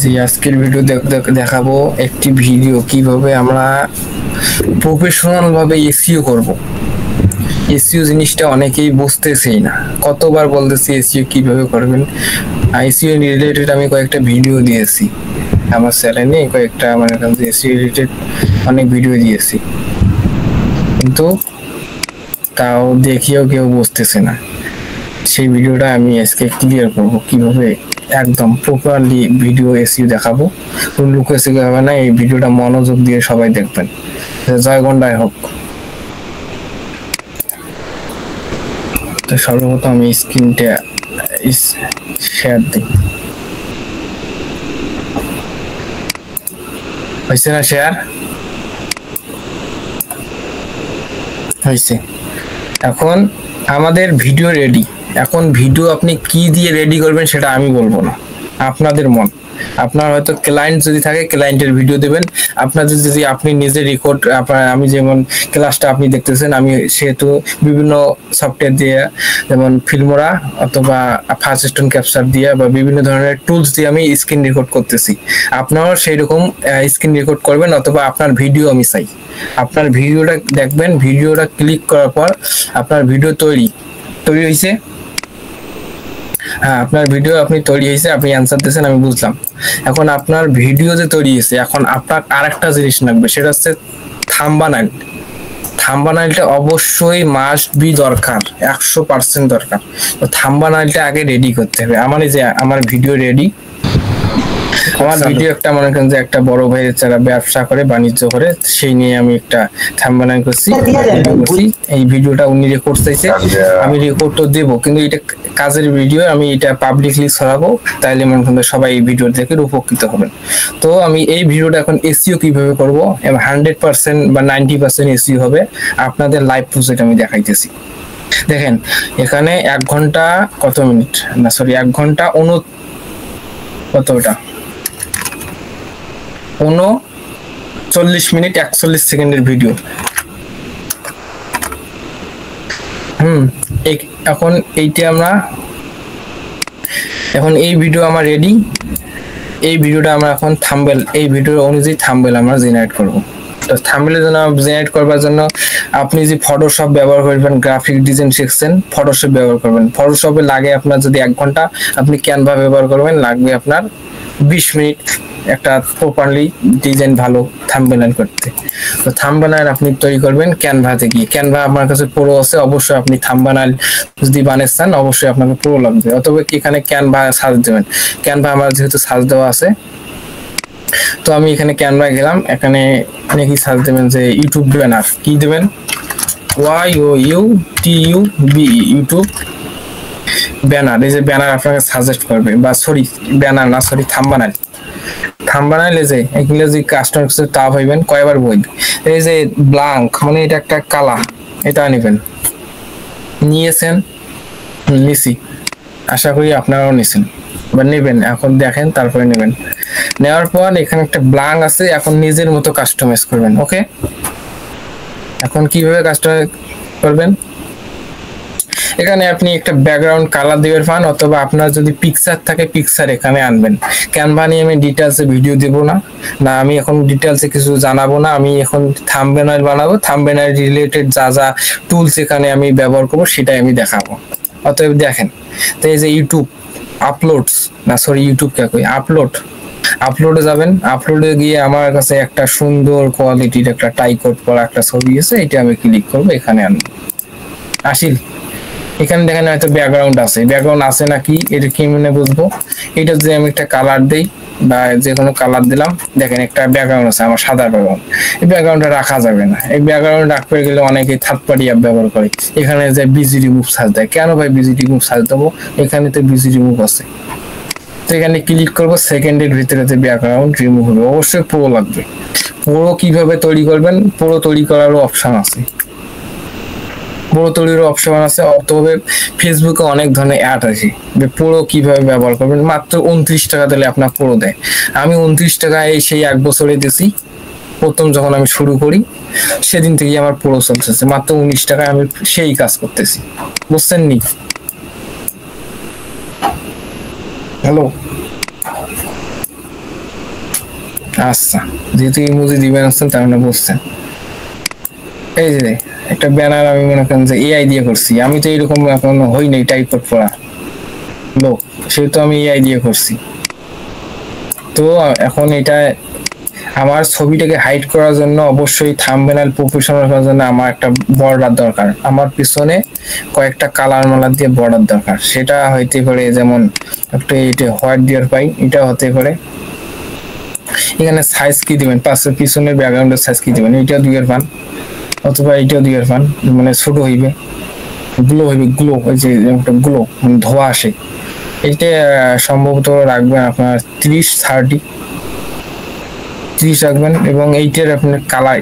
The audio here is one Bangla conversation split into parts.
জি আজকের ভিডিও দেখাবো একটি ভিডিও কিভাবে আমরা প্রফেশনাল ভাবে এসইও করব। এসইও জিনিসটা অনেকেই বুঝতেছেই না, কতবার বলতেছি এসইও কিভাবে করবেন। এসইও রিলেটেড আমি কয়েকটা ভিডিও দিয়েছি আমার চ্যানেলে, কয়েকটা মানে এসইও রিলেটেড অনেক ভিডিও দিয়েছি, কিন্তু তাও দেখিও কেউ বুঝতেছে না। সেই ভিডিওটা আমি আজকে ক্লিয়ার করব, কিভাবে একদম প্রপারলি ভিডিও এসইও দেখাবো। কোন লুক এসইও হবে না, এই ভিডিওটা মনোযোগ দিয়ে সবাই দেখবেন। জয় গন্ডায় হোক। তো সর্বপ্রথম আমি স্ক্রিনটা শেয়ার দিই। হয়েছে না শেয়ার? হয়েছে। এখন আমাদের ভিডিও রেডি। এখন ভিডিও আপনি কি দিয়ে রেডি করবেন সেটা আমি বলবো না, আপনাদের মন। আপনার হয়তো ক্লায়েন্ট যদি থাকে ক্লায়েন্টের ভিডিও দেবেন, আপনাদের যদি আপনি নিজে রেকর্ড, আমি যেমন ক্লাসটা আপনি দেখতেছেন, আমি সেহেতু বিভিন্ন সফটওয়্যার দিয়ে যেমন ফিল্মোরা অথবা ফার্স্ট স্টোন ক্যাপচার দিয়ে বা বিভিন্ন ধরনের টুলস দিয়ে আমি স্ক্রিন রেকর্ড করতেছি। আপনারাও সেই রকম স্ক্রিন রেকর্ড করবেন, অথবা আপনার ভিডিও আমি চাই। আপনার ভিডিওটা দেখবেন, ভিডিওটা ক্লিক করার পর আপনার ভিডিও তৈরি হয়েছে। হ্যাঁ, আপনার ভিডিও আপনি তৈরি হয়েছে, আপনি অ্যান্সার দিয়েছেন, আমি বুঝলাম। এখন আপনার ভিডিও যে তৈরি হয়েছে, এখন আপনার আরেকটা জিনিস লাগবে, সেটা হচ্ছে থাম্বনেইল। থাম্বনেইলটা অবশ্যই মাস্ট বি দরকার, 100% দরকার। তো থাম্বনেইলটা আগে রেডি করতে হবে। আমার ভিডিও রেডি। আমার ভিডিও একটা মনে করেন যে একটা বড় ভাই যারা ব্যবসা করে, বাণিজ্য করে, সেই নিয়ে আমি একটা থাম্বনেইল করছি। এই ভিডিওটা উনি রেকর্ড চাইছে, আমি রেকর্ড তো দেবো, কিন্তু এটা কাজের ভিডিও, আমি এটা পাবলিকলি ছড়াবো, তাইলে মনে করেন সবাই এই ভিডিও দেখে উপকৃত হবেন। তো আমি এই ভিডিওটা এখন এসইও কিভাবে করবো, 100% বা 90% এসইও হবে, আপনাদের লাইভ প্রজেক্ট আমি দেখাইতেছি। দেখেন এখানে 1 ঘন্টা কত মিনিট, না সরি 1 ঘন্টা কতটা 39 মিনিট 41 সেকেন্ডের ভিডিও। এখন এই ভিডিও আমার রেডি। এই ভিডিওটা আমরা এখন থাম্বনেল, এই ভিডিওর অনুযায়ী থাম্বনেল আমরা জেনারেট করব। তো থাম্বনেলের জন্য জেনারেট করবার জন্য আপনি যে ফটোশপ ব্যবহার করবেন, গ্রাফিক ডিজাইন শিখছেন, ফটোশপ ব্যবহার করবেন। ফটোশপে লাগে আপনার যদি 1 ঘন্টা, আপনি ক্যানভা ব্যবহার করবেন, লাগবে আপনার 20 মিনিট একটা প্রপারলি ডিজাইন ভালো থাম্বনেইল করতে। তো থাম্বনেইল আপনি তৈরি করবেন ক্যানভাতে গিয়ে। ক্যানভা আমার কাছে প্রো আছে, অবশ্যই আপনি থাম্বনেইল যদি বানাচ্ছেন অবশ্যই আপনাকে প্রো লাগবে, অথবা এখানে ক্যানভা সার্চ দেবেন। ক্যানভা আমার যেহেতু সার্চ দেওয়া আছে, তো আমি এখানে ক্যানভা গেলাম। এখানে নাকি সার্চ দেবেন যে ইউটিউব ব্যানার, কি দেবেন, YOUTUBE, ইউটিউব ব্যানার। এই যে ব্যানার আপনাকে সাজেস্ট করবে, বা সরি ব্যানার না, সরি থাম্বনেইল। থাম্বনেইল যে এগুলো যে কাস্টমার কিছু তা ভাইবেন কয়বার বই। এই যে ব্ল্যাঙ্ক মানে এটা একটা কালা, এটা নেবেন। নিয়েছেন? নিছি, আশা করি আপনারাও নিছেন বা নেবেন। এখন দেখেন, তারপরে নেবেন। নেওয়ার পর এখানে একটা ব্ল্যাঙ্ক আছে, এখন নিজের মতো কাস্টমাইজ করবেন। ওকে, এখন কিভাবে কাস্টমাইজ করবেন, এখানে আপনি একটা ব্যাকগ্রাউন্ড কালার দিবেন পান, অথবা আপনার যদি পিকচার থাকে পিকচার এখানে আনবেন। ক্যানভা নিয়ে আমি ডিটেলসে ভিডিও দিব না, আমি এখন ডিটেলসে কিছু জানাবো না। আমি এখন থাম্বনেইল বানাবো, থাম্বনেইল রিলেটেড যা যা টুলস এখানে আমি ব্যবহার করবো সেটাই আমি দেখাবো। অতএব দেখেন, তো এই যে ইউটিউব আপলোডস, না সরি ইউটিউব কে কই, আপলোডে যাবেন। আপলোডে গিয়ে আমার কাছে একটা সুন্দর কোয়ালিটির একটা টাইকোড পরা একটা ছবি আছে, এটা আমি ক্লিক করবো, এখানে আনবো। আসিল, এখানে দেখেন হয়তো ব্যাকগ্রাউন্ড আছে নাকি, এটা কি মনে বুঝবো। এটা যে আমি একটা কালার দেই বা যে কোনো কালার দিলাম, দেখেন একটা ব্যাকগ্রাউন্ড আছে আমার সাদা ব্যাকগ্রাউন্ড। এই ব্যাকগ্রাউন্ডটা রাখা যাবে না। এই ব্যাকগ্রাউন্ড রাখতে গেলে অনেকে থার্ড পার্টি অ্যাপ ব্যবহার করে, এখানে যে বিজি রিমুভ সার্চ দেয়। কেন ভাই বিজি রিমুভ সার্চ দেবো, এখানে তো বিজি রিমুভ আছে। তো এখানে ক্লিক করবো, সেকেন্ডের ভিতরে যে ব্যাকগ্রাউন্ড রিমুভ হবে। অবশ্যই প্রো লাগবে। প্রো কিভাবে তৈরি করবেন, প্রো তৈরি করারও অপশন আছে, পুরো তৈরির অপশন আছে। তবে ফেসবুকে অনেক ধরনের অ্যাড আছে, পুরো কিভাবে ব্যবহার করবেন। মাত্র 29 টাকা দিলে আপনার পুরো দেয়। আমি 29 টাকায় সেই 1 বছরে দিছি, প্রথম যখন আমি শুরু করি সেদিন থেকে আমার পুরো চলতেছে। মাত্র 19 টাকায় আমি সেই কাজ করতেছি, বুঝছেন নি? হ্যালো আচ্ছা যেহেতু ইমোজি দিবেন আসছেন তার মানে বুঝছেন এই যে একটা ব্যানার আমি মনে করেন যে এআই দিয়ে করছি আমি তো এরকম এখন হই নাই টাইপ পড়া লোক সেহেতু আমি এআই দিয়ে করছি তো এখন এটা আমার ছবিটাকে হাইড করার জন্য অবশ্যই থাম্বনেল প্রফেশনাল করার জন্য আমার একটা বর্ডার দরকার আমার পিছনে কয়েকটা কালার মালার দিয়ে বর্ডার দরকার সেটা হইতে পারে যেমন একটা এটা হোয়াইট ডিয়ার পাই এটা হতে পারে এখানে সাইজ কি দিবেন পাশের পিছনের ব্যাকগ্রাউন্ডের সাইজ কি দিবেন এটা 2 এর পান অথবা এটা 2 এর পান মানে ছোট হইবে গ্লো ওই যে একটা গ্লো মানে ধোয়া আসে এটা সম্ভবত রাখবেন আপনার 30 রাখবেন এবং এইটার আপনার কালার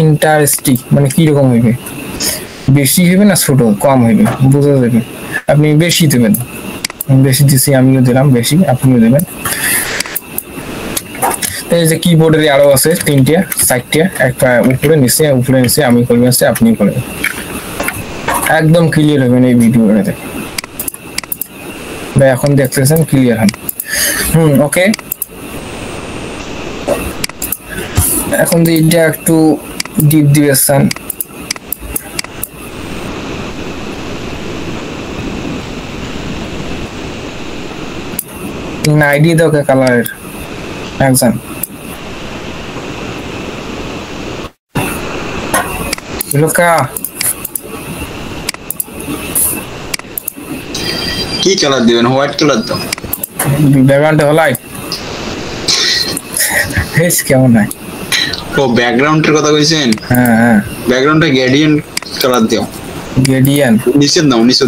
ইন্টারেস্টিং মানে কি রকম হইবে বেশি হইবে না ছোট কম হইবে বুঝা যাবে আপনি বেশি দেবেন বেশি দিছি আমিও দিলাম বেশি আপনিও দেবেন এই যে কিবোর্ডের আরো আছে 4টা একটা উপরে নিচে আমি করব আছে আপনি করবেন একদম ক্লিয়ার হবে এই ভিডিওটাতে ভাই এখন দেখতেছেন ক্লিয়ার হন ওকে এখন যে এটা একটু ডিপ দিবেন না আইডি দাও কে কালারের একজন লোকা কি কালার দিবেন হোয়াইট কালার দাও ব্যাকগ্রাউন্ডে হলাই ফেস কেমন নাই ও ব্যাকগ্রাউন্ডের কথা কইছেন হ্যাঁ ব্যাকগ্রাউন্ডে গ্রেডিয়েন্ট কালার দাও গ্রেডিয়েন্ট নিচে নাও নিচে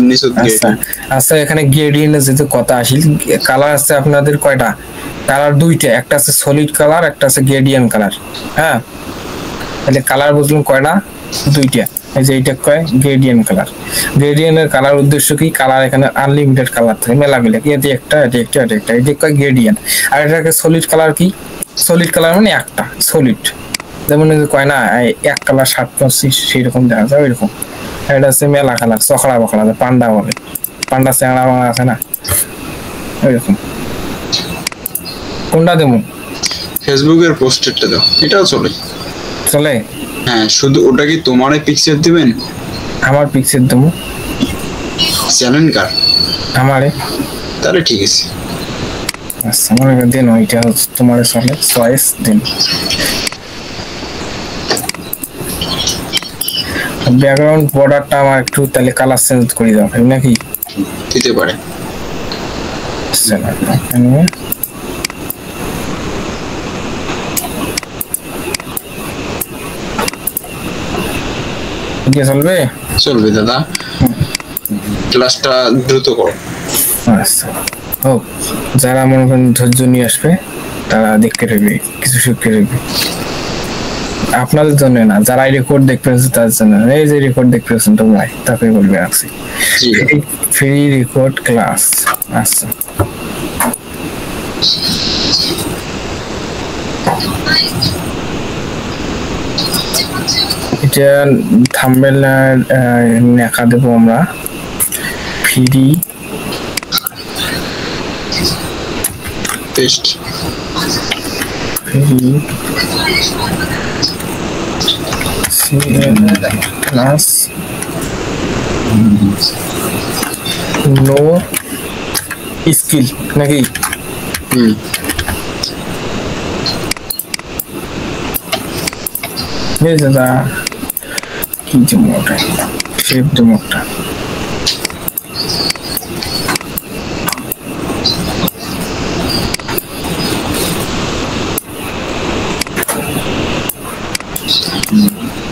আচ্ছা এখানে গ্রেডিয়েন্টের যেতে কথা আসিল কালার আছে আপনাদের কয়টা কালার 2টা একটা আছে সলিড কালার একটা আছে গ্রেডিয়েন্ট কালার হ্যাঁ তাহলে কালার বুঝলেন কয়টা 2টা এই যে এটা কয় গ্রেডিয়েন্ট কালার গ্রেডিয়েন্টের কালার উদ্দেশ্য কি কালার এখানে আনলিমিটেড কালার থাকে মেলাগুলো কি এটা এটা কয় গ্রেডিয়েন্ট আর এটাকে সলিড কালার কি সলিড কালার মানে একটা সলিড যেমন কয় না এক কালার শার্ট পরছি সেই রকম দেখা যায় ওইরকম এটা হচ্ছে মেলা কালার চকড়া বকড়া পান্ডা বলে পান্ডা চেংড়া বাংলা আছে না ওইরকম কোনটা দেবো ফেসবুকের পোস্টারটা দাও এটাও চলে হ্যাঁ শুধু ওটা কি তোমার পিকচার দিবেন আমার পিকচার দেবো চ্যানেল কার আমারে তাহলে ঠিক আছে আচ্ছা মনে করে দেন ওইটা তোমার চলে চয়েস দিন ব্যাকগ্রাউন্ড বর্ডারটা আমার একটু তাহলে কালার চেঞ্জ করে দাও নাকি দিতে পারে চলবে দাদা ক্লাসটা দ্রুত করো আচ্ছা হোক যারা মনে করেন ধৈর্য নিয়ে আসবে তারা দেখতে পারবে কিছু শিখতে পারবে আপনাদের জন্য না যারা রেকর্ড দেখতে তাদের জন্য এই যে রেকর্ড দেখতেছেন তোমরা তাকে বলবে আসছি ফ্রি রেকর্ড ক্লাস আচ্ছা এটা থাম্বনেল লেখা দেবো আমরা free test class no skill নাকি দাদা কি জমটা শেপ জমটা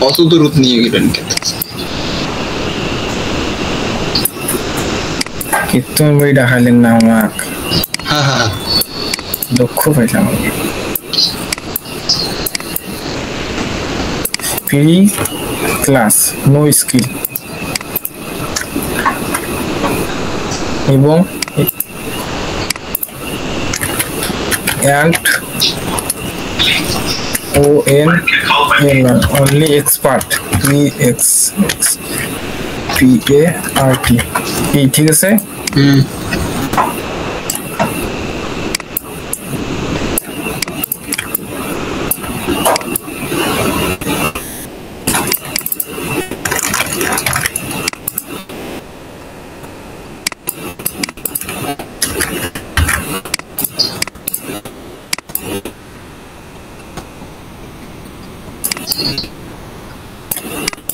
অত দূর নিয়ে গেলেন কিন্তু বই দেখালেন না আমাকে দুঃখ পাইলাম ফ্রি ক্লাস নো স্কিল এবং only expert PART এই ঠিক আছে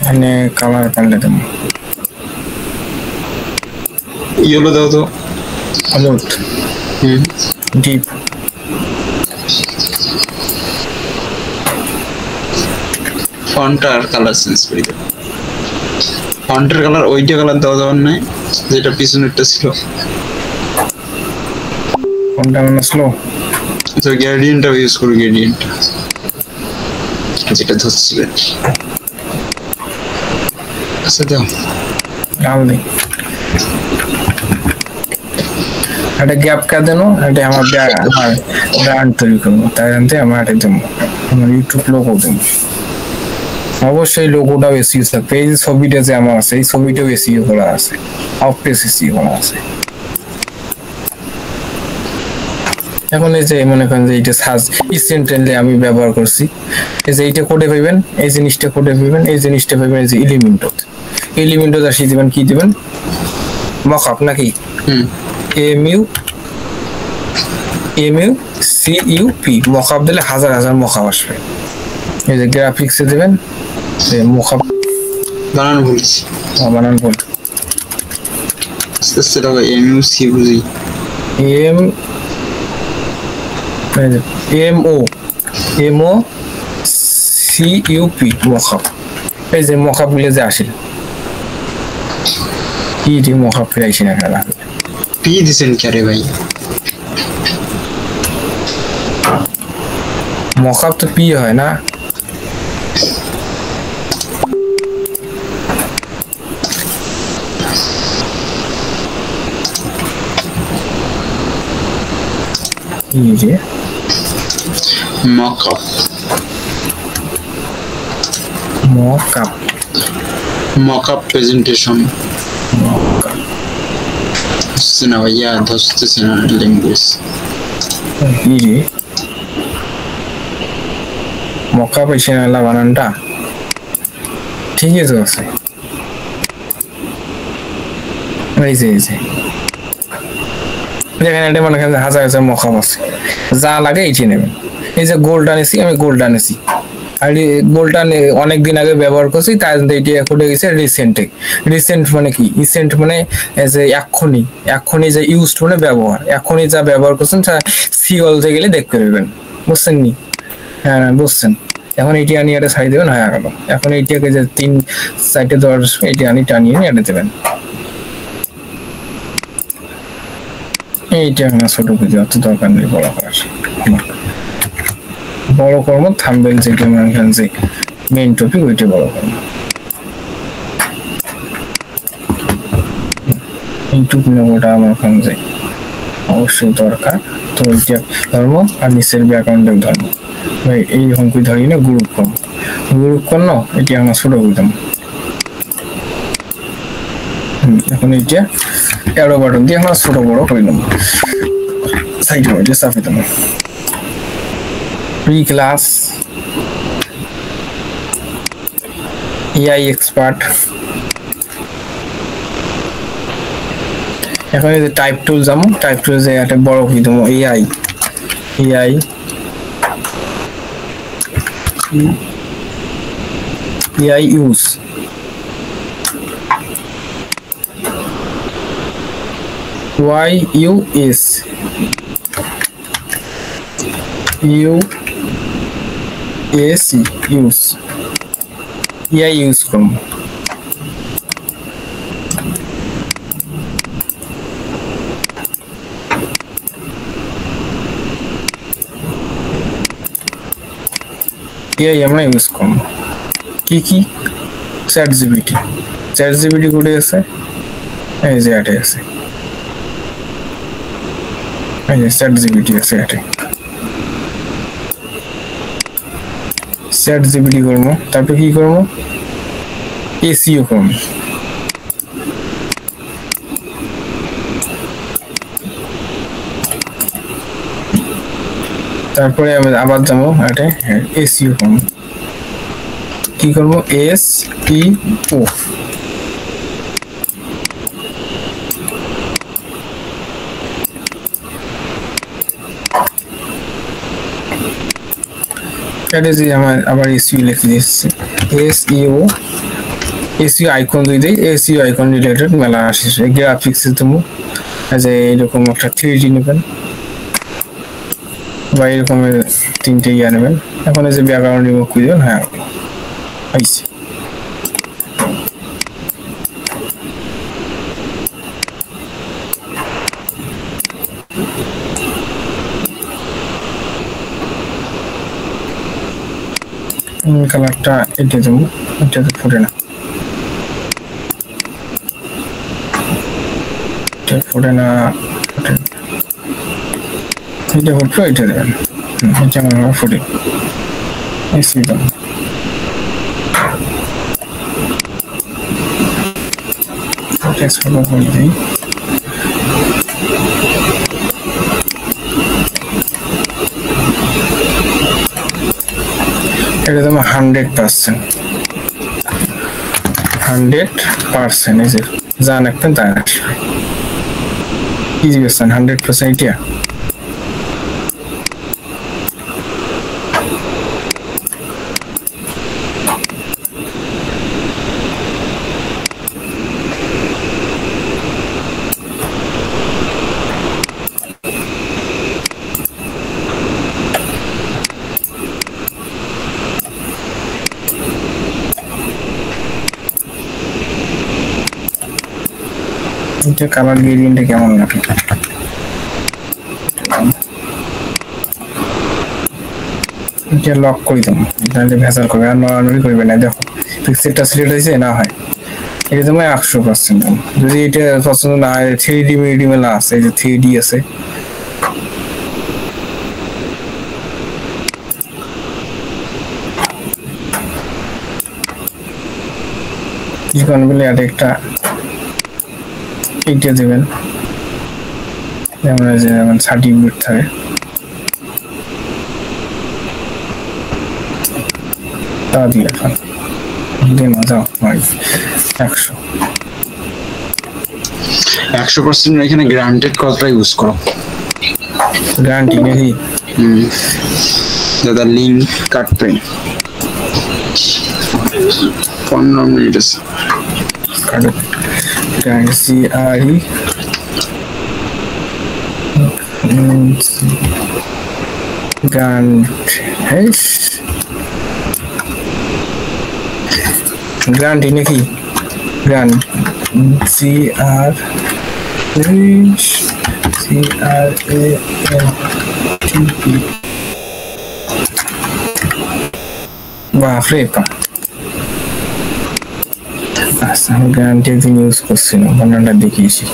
এখানে কালার পাল্টে দেবো, ইয়েলো দাও তো, হলুদ, ডিপ, ফন্টার কালার চেঞ্জ করে দাও। ফন্টের কালার ওইটা কালার দেওয়া যাবার নাই যেটা পিছনেরটা ছিল, কোনটা মানে স্লো, তো গ্রেডিয়েন্টটা ইউজ করো, গ্রেডিয়েন্টটা যেটা ধরছিলেন। আচ্ছা দাও, ডাল দিই, একটা গ্যাপ কা দেন, এটা আমার ব্র্যান্ড তৈরি করবো, তাই জানতে আমার এটা দেবো, আমার ইউটিউব লোগো দেবো। অবশ্যই লোগোটাও এসইও থাকবে, এই যে ছবিটা যে আমার আছে এই ছবিটাও এসইও করা আছে, অফ পেজ এসইও করা আছে। এখন এই যে মনে করেন যে এইটা সার্চ ইনস্ট্যান্টলি আমি ব্যবহার করছি, এই যে এইটা কোডে পাইবেন, এই জিনিসটা কোডে পাইবেন, এই জিনিসটা পাইবেন এই যে এলিমেন্টত আসি দিবেন, কি দিবেন মকআপ নাকি MUCUP মকআপ দিলে হাজার হাজার মকআপ আসবে। এই যে গ্রাফিক্সে দিবেন, মকআপ বানানো বলছি, বানান বল সেটা MUC বুঝি, MOCUP মকআপ। এই যে মকআপ গুলো যে আসিল, কি যে মকআপ ফিরাইছি না খেলা পি দিছেন কে ভাই, মকআপ তো পি হয় না, মকআপ প্রেজেন্টেশন হচ্ছে না ভাইয়া, ধরতেছে না ল্যাঙ্গুয়েজ। মকআপ এসে না বানানটা ঠিকই তো আছে, এই যে যেখানে এটা মনে করেন হাজার হাজার মকআপ আছে, যা লাগে এইটি নেবেন। এই যে গোল্ড আনেছি, আমি গোল্ড আনেছি, আর গোল্ডটা অনেকদিন আগে ব্যবহার করছি, তাই এটি এখন গেছে রিসেন্ট মানে কি, রিসেন্ট মানে যে এক্ষুনি যে ইউজড মানে ব্যবহার, এখনই যা ব্যবহার করছেন সিওলতে গেলে দেখতে পারবেন, বুঝছেন নি? হ্যাঁ বুঝছেন। এখন এটি আনি এটা ছাড়িয়ে দেবেন, হয়ে গেল। এখন এইটাকে যে 3 সাইডে দেওয়ার এটি আনি টানিয়ে এটা দেবেন, এইটা না ছোট ভিডিও অত দরকার নেই বড় করার, বড় কর্ম থাম্বনেল যেটা মনে করেন যে মেইন টপিক ওইটা বড় কর্ম। ইউটিউব লোগোটা আমার ওখানে যে অবশ্যই দরকার, তো ওইটা ধর্ম আর নিচের ব্যাকগ্রাউন্ডের ধর্ম ভাই এইরকম কি ধরি না, গ্রুপ কর্ম এটি আমার ছোট বুঝতাম। এখন এইটা অ্যারো বাটন দিয়ে আমরা ছোট বড় করে নেব, সাইডে ওইটা চাপে দেবো। প্রি ক্লাস AI এক্সপার্ট, এখন এই যে টাইপ টুল যাবো, টাইপ টুল যে একটা বড় করে দেবো AI use, YUS use AI use করুন। AI আমরা ইউজ করব কি চ্যাট জিপিটি কোডে আছে, এই যে এটা আছে, এই যে চ্যাট জিপিটি আছে, এটা চ্যাট জিপিটি করবো। তারপর কি করবো, এসইও করবো। তারপরে আমি আবার যাবো এটা এসইও করবো, কি করবো SEO এটা যে আমার আবার এসইও লিখে দিচ্ছি এসইও আইকন দিই এসইও আইকন রিলেটেড মেলা আসছে গ্রাফিক্স তুমি যে এরকম একটা 3D নেবেন বা এরকম তিনটে ইয়া নেবেন এখন এই যে ব্যাকগ্রাউন্ড রিমুভ করে দেবেন হ্যাঁ আইছে কালারটা এটা দেবো এটা তো ফুটে না ফুটে না এটা ফুটলো এটা দেবেন এটা আমার ফুটে এসি দাম টেক্সট ফলো করে দিই এটা তো 100% এই যে যা রাখবেন তা আসবে কি দিবেন 100% এটা এটা কালার গ্রেডিয়েন্টটা কেমন লাগে এটা লক করে দাও তাহলে ভেজাল করবে আর নরমালি করবে না দেখো পিক্সেলটা সিলেক্ট হয়েছে না হয় এটা তোমার 100% যদি এটা পছন্দ না হয় 3D মিডিয়াম না আছে এই যে 3D আছে জীবন বলে আর একটা এইটা দেবেন যেমন সার্টিফিকেট থাকে তা দিয়ে এখন দিন যাও 100% এখানে গ্রান্টেড কথাটা ইউজ করো গ্যারান্টি নাকি দাদা লিঙ্ক কাটবে 15 মিনিট আছে কাটবে গ্যারান্টি গ্যারান্টি নাকি বাপরে আচ্ছা আমি গ্যারান্টি একদিন ইউজ করছিলাম বানানটা দেখিয়েছি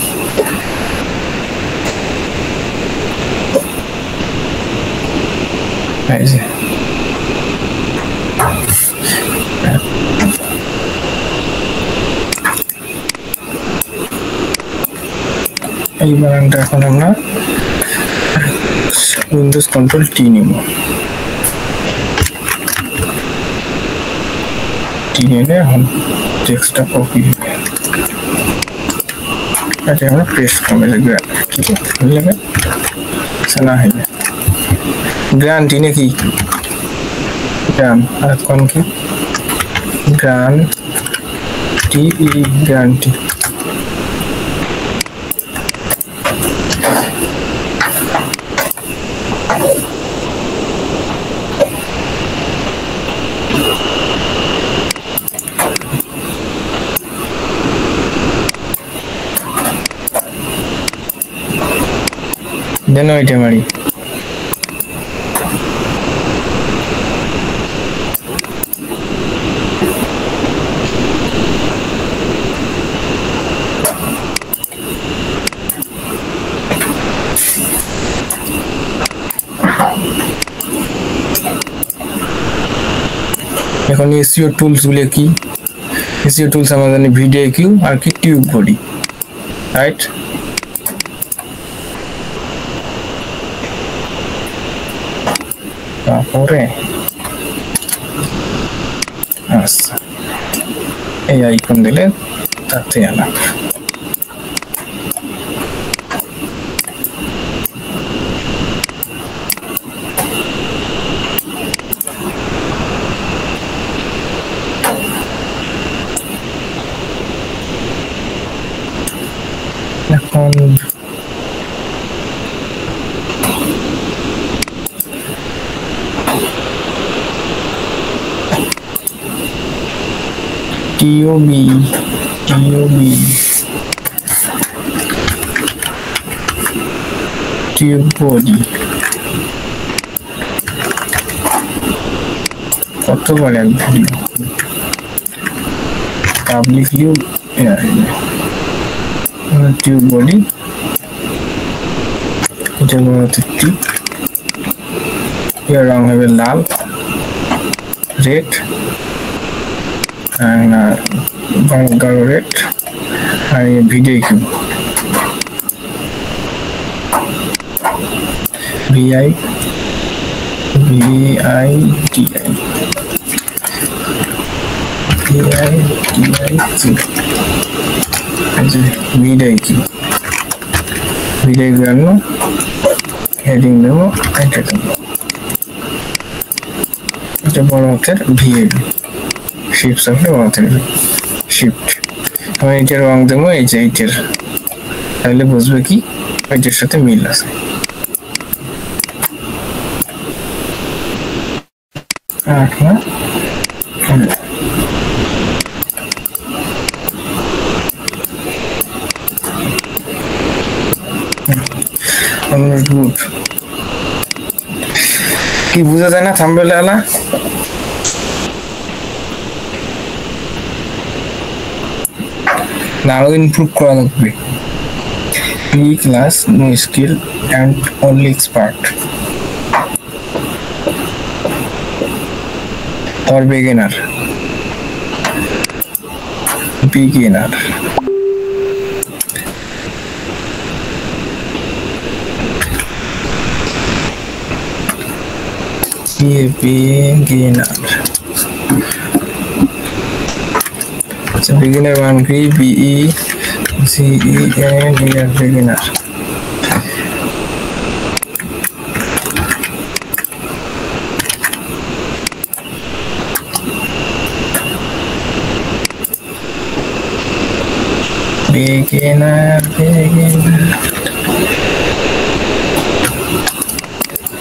এই বানানটা এখন আমরা উইন্ডোজ কন্ট্রোল টি নিব টি নিলে এখন টেক্সটটা কপি এটা আমরা পেস্ট করব কি করতে হবে না হবে গ্যারান্টি নাকি গ্রাম আর কোন কি গ্যারান্টি দেন ওইটা মারি এখন এসইও টুলস গুলো কি এসইও টুলস আমাদের ভিডিও কিউ আর কি টিউব বডি রাইট তারপরে আচ্ছা এই আইকন দিলে তাতে আলাদা TOB tube body কত বলে ভিডিও পাবলিকলি টিউব বডি এটা হচ্ছে টিউব এর রং হবে লাল রেড গাঢ় রেড আর ভিডিও কিউ হেডিং দেবো এটা বড় হাতের ভিএবি শিফট চাপলে বড় হাতের শিফট আমি এইটার রং দেবো এই যে এইটার তাহলে বুঝবে কি এইটার সাথে মিল আছে কি বুঝা যায় না থাম্বনেল আলা না আরো ইমপ্রুভ করা লাগবে free class no skill and only expert or beginner so beginner one BEGENER beginner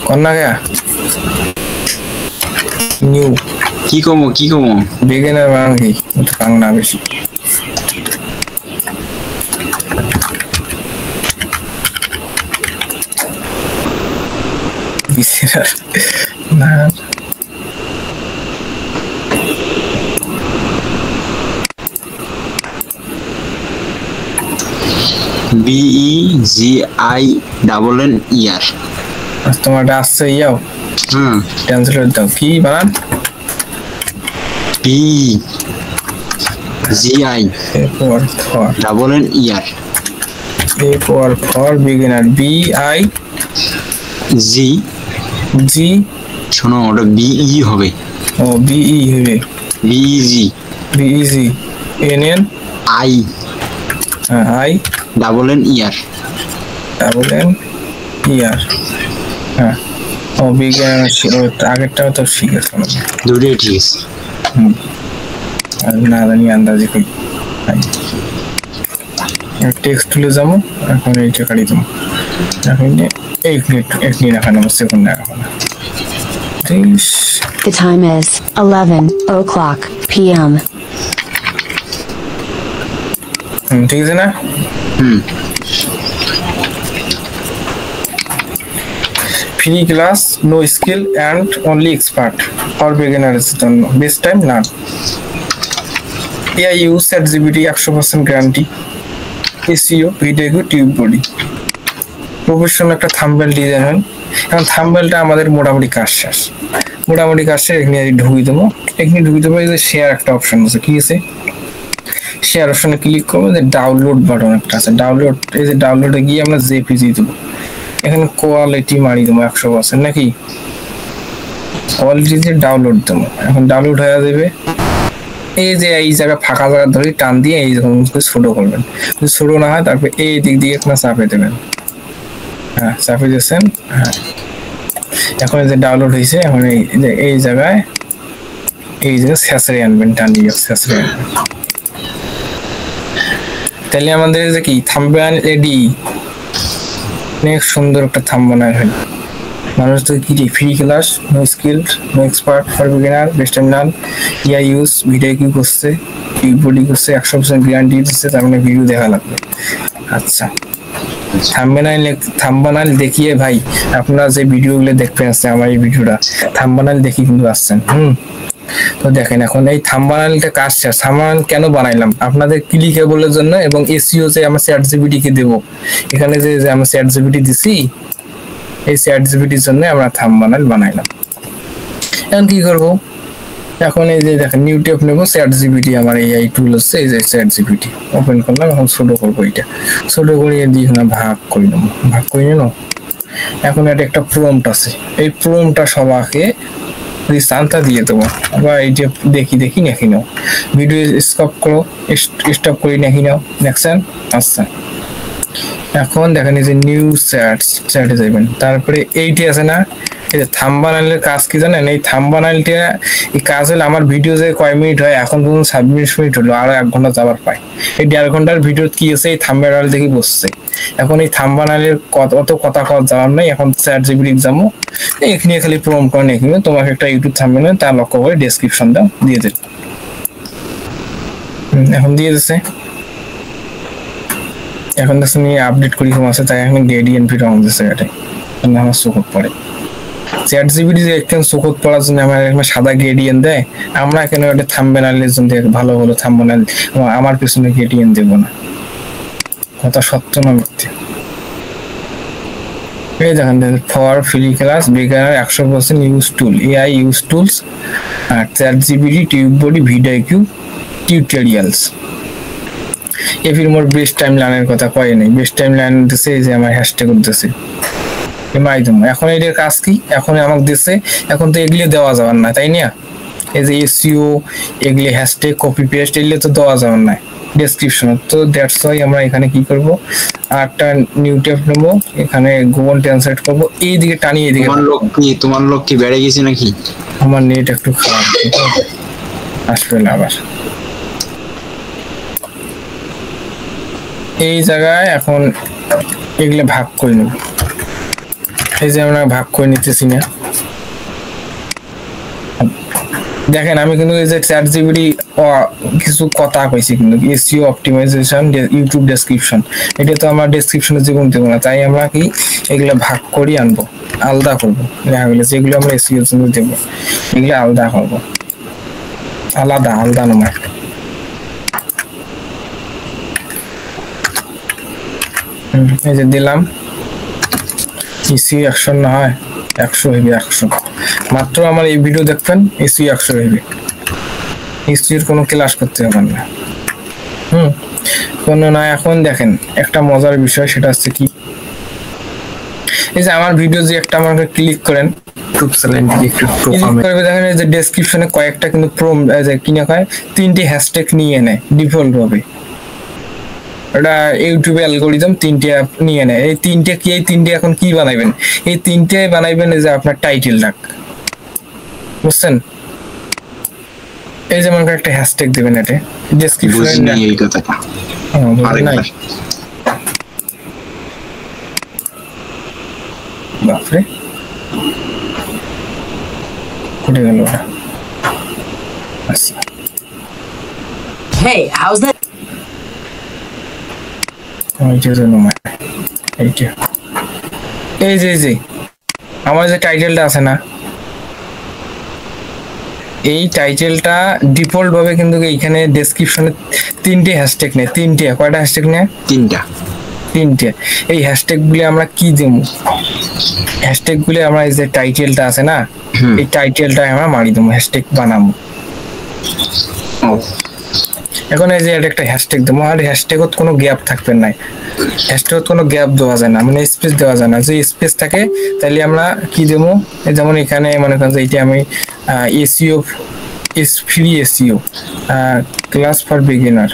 करना क्या न्यू কি কমো beginner मान की तो कांगना बेसी beginner ना BEGINNER তোমারটা আসছে ইয়াও ট্রান্সলেট দাও কি বানান BGI for beginner BIG শোনো ওটা BE হবে ও BE হবে BEG NN I NNER হ্যাঁ ও বিজ্ঞান আগেরটাও তো শিখেছিলাম দুটোই ঠিক আছে না জানি আন্দাজে কই টেক্সট তুলে যাবো এখন এইটা কাটি দেবো এখন এক মিনিট রাখানো সেকেন্ড রাখানো The time is 11 o'clock p.m. ঠিক আছে না free class no skill and only expert for beginners জন্য best time না AI use ChatGPT 100% guarantee SEO video tube body professional একটা থাম্বনেল ডিজাইন হয় এখন থাম্বনেলটা আমাদের মোটামুটি কাজ শেষ এখানে ঢুকিয়ে দেবো এই যে শেয়ার একটা অপশন আছে কি আছে শেয়ার অপশনে ক্লিক করবো যে ডাউনলোড বাটন একটা আছে এই যে ডাউনলোডে গিয়ে আমরা জেপিজি দেবো এখানে কোয়ালিটি মারি দেবো 100% নাকি কোয়ালিটি দিয়ে ডাউনলোড দেবো এখন ডাউনলোড হয়ে যাবে এই যে এই জায়গা ফাঁকা জায়গা ধরে টান দিয়ে এই যখন ছোট করবেন যদি ছোট না হয় তারপরে এই দিক দিয়ে আপনার চাপে দেবেন হ্যাঁ চাপে দিয়েছেন হ্যাঁ এখন এই যে ডাউনলোড হয়েছে এখন এই জায়গায় এই যে শেষে আনবেন টান দিয়ে শেষে আনবেন তাহলে আমাদের যে কি থাম্বনেল রেডি, অনেক সুন্দর একটা থাম্বনেল হয়। মানুষ তো কি free class, no skill, no expert, for beginner, best time none, yeah use, video কি করছে, বডি করছে, 100% গ্যারান্টি দিচ্ছে, তার মানে ভিডিও দেখা লাগবে। আচ্ছা, থাম্বনেল দেখিয়ে ভাই আপনারা যে ভিডিওগুলো দেখতে আসছে আমার এই ভিডিওটা থাম্বনেল দেখি কিন্তু আসছেন। তো দেখেন এখন এই থাম্বনেলটা কাজ শেষ। থাম্বনেল কেন বানাইলাম? আপনাদের ক্লিকেবলের জন্য এবং এসইও যে আমরা চ্যাটজিপিটি কে দেব, এখানে যে আমরা চ্যাটজিপিটি দিছি, এই চ্যাটজিপিটির জন্য আমরা থাম্বনেল বানাইলাম। এখন কি করব? এখন এই যে দেখেন নিউ ট্যাব নেব, চ্যাটজিপিটি আমার এই টুল হচ্ছে, এই যে চ্যাটজিপিটি ওপেন করলাম। এখন ছোট করবো, এটা ছোট করে দিয়ে ভাগ করে নেবো, ভাগ করে নিল। এখন এটা একটা প্রম্পট আছে, এই প্রম্পটটা সবাইকে সান্তা দিয়ে দেবো। আবার এই যে দেখি দেখি নাও, ভিডিও স্টপ করো, স্টপ করে নাকি নাও, দেখছেন? আচ্ছা, এখন দেখেন এই যে নিউ চ্যাটে যাবেন, তারপরে এইটি আছে না, এই যে থাম্বনেলের কাজ কি জানেন? এই থাম্বনেলটা এই কাজ হলে আমার ভিডিও যে কয় মিনিট হয়, এখন ধরুন 26 মিনিট হলো, আরো 1 ঘন্টা যাবার পায়। এই 1.5 ঘন্টার ভিডিও কি আছে, এই থাম্বনেল দেখে বসছে। এখন এই থাম্বনেলের অত কথা যাওয়ার নাই। এখন চ্যাটজিপিটি যাবো, এখানে খালি প্রম্পট করে এখানে তোমাকে একটা ইউটিউব থাম্বনেল তার লক্ষ্য করে ডেসক্রিপশন দাও, দিয়ে দেব। এখন দিয়ে দিচ্ছে। এখন দেখছেন আপডেট করি কম আছে, তাই এখন গ্রেডিয়েন্ট ভিডিও অন দিচ্ছে, এটা আমার চোখত পড়ে। চ্যাটজিপিটি যে একদম চোখত পড়ার জন্য আমার সাদা গ্রেডিয়েন্ট দেয়, আমরা কেন একটা থাম্বনেলের জন্য ভালো ভালো থাম্বনেল আমার পিছনে গ্রেডিয়েন্ট দেব না? কথা সত্য না মিথ্যে? এই দেখেন for free class beginner 100% use tool, AI use tools, আর চ্যাটজিপিটি টিউব বডি ভিডিও কিউ টিউটোরিয়ালস। এফির মোর বেস্ট টাইম লাইনের কথা কয় নাই, বেস্ট টাইম লাইন দিছে এই যে আমার হ্যাশট্যাগ দিতেছে মাইদম। এখন এটার কাজ কি? এখন আমাকে দিছে, এখন তো এগুলি দেওয়া যাবার না, তাই না? এই যে এসইও এগুলি হ্যাশট্যাগ কপি পেস্ট এগুলি তো দেওয়া যাবার না ডেসক্রিপশন। তো দ্যাটস ওয়াই আমরা এখানে কি করব, আরটা নিউ ট্যাব নেব, এখানে গুগল ট্রান্সলেট করব, এই দিকে টানিয়ে এদিকে। তোমার লোক কি বেড়ে গেছে নাকি? আমার নেট একটু খারাপ, আসবে না আবার। এই জায়গায় এখন এগুলো ভাগ করে নেব। এই যে আমরা ভাগ করে নিতেছি না, দেখেন আমি কিন্তু এই যে চ্যাটজিপিটি কিছু কথা কইছি, কিন্তু এসইও অপটিমাইজেশন, ইউটিউব ডেসক্রিপশন, এটা তো আমার ডেসক্রিপশনে জীবন দেবো না, তাই আমরা কি এগুলো ভাগ করে আনবো, আলাদা করবো। দেখা গেলে যেগুলো আমরা এসইও জন্য দেবো এগুলো আলাদা করবো, আলাদা নয়। এই যে দিলাম, এসইও 100 না হয় 100 হইবে, 100 মাত্র। আমার এই ভিডিও দেখবেন, এসইও 100 হইবে, এসইওর কোনো ক্লাস করতে হবে না। কোনো না। এখন দেখেন একটা মজার বিষয়, সেটা হচ্ছে কি, এই যে আমার ভিডিও যে একটা আমাকে ক্লিক করেন, দেখেন এই যে ডেসক্রিপশনে কয়েকটা কিন্তু কিনা হয় 3টে হ্যাশট্যাগ নিয়ে নেয় ডিফল্ট ভাবে। এটা ইউটিউবে অ্যালগোরিদম 3টে নিয়ে নেয়। এই 3টে কি, এই 3টে এখন কি বানাইবেন? এই 3টে বানাইবেন এই যে আপনার টাইটেল ডাক, বুঝছেন? এই যেমন একটা হ্যাশট্যাগ দিবেন, এটা ডেসক্রিপশনে এই কথাটা নাই। বাপরে কোথায় গেল ওটা? আচ্ছা, Hey, how's that? এই যে আমার যে টাইটেলটা আছে না, এই টাইটেলটা ডিফল্ট ভাবে কিন্তু এইখানে ডেসক্রিপশনে 3টে হ্যাশট্যাগ নেয়। 3টে, কয়টা হ্যাশট্যাগ নেয়? 3টে। এই হ্যাশট্যাগ গুলি আমরা কি দেব? হ্যাশট্যাগ গুলি আমরা এই যে টাইটেলটা আছে না, এই টাইটেলটা আমরা মারি দেবো, হ্যাশট্যাগ বানাবো। এখন এই যে একটা হ্যাশট্যাগ দেবো, আর হ্যাশট্যাগত কোনো গ্যাপ থাকবে না, হ্যাশট্যাগত কোনো গ্যাপ দেওয়া যায় না, মানে স্পেস দেওয়া যায় না। যে স্পেস থাকে তাহলে আমরা কি দেবো, যেমন এখানে মনে করেন যে এইটা আমি SEO free SEO class for beginner,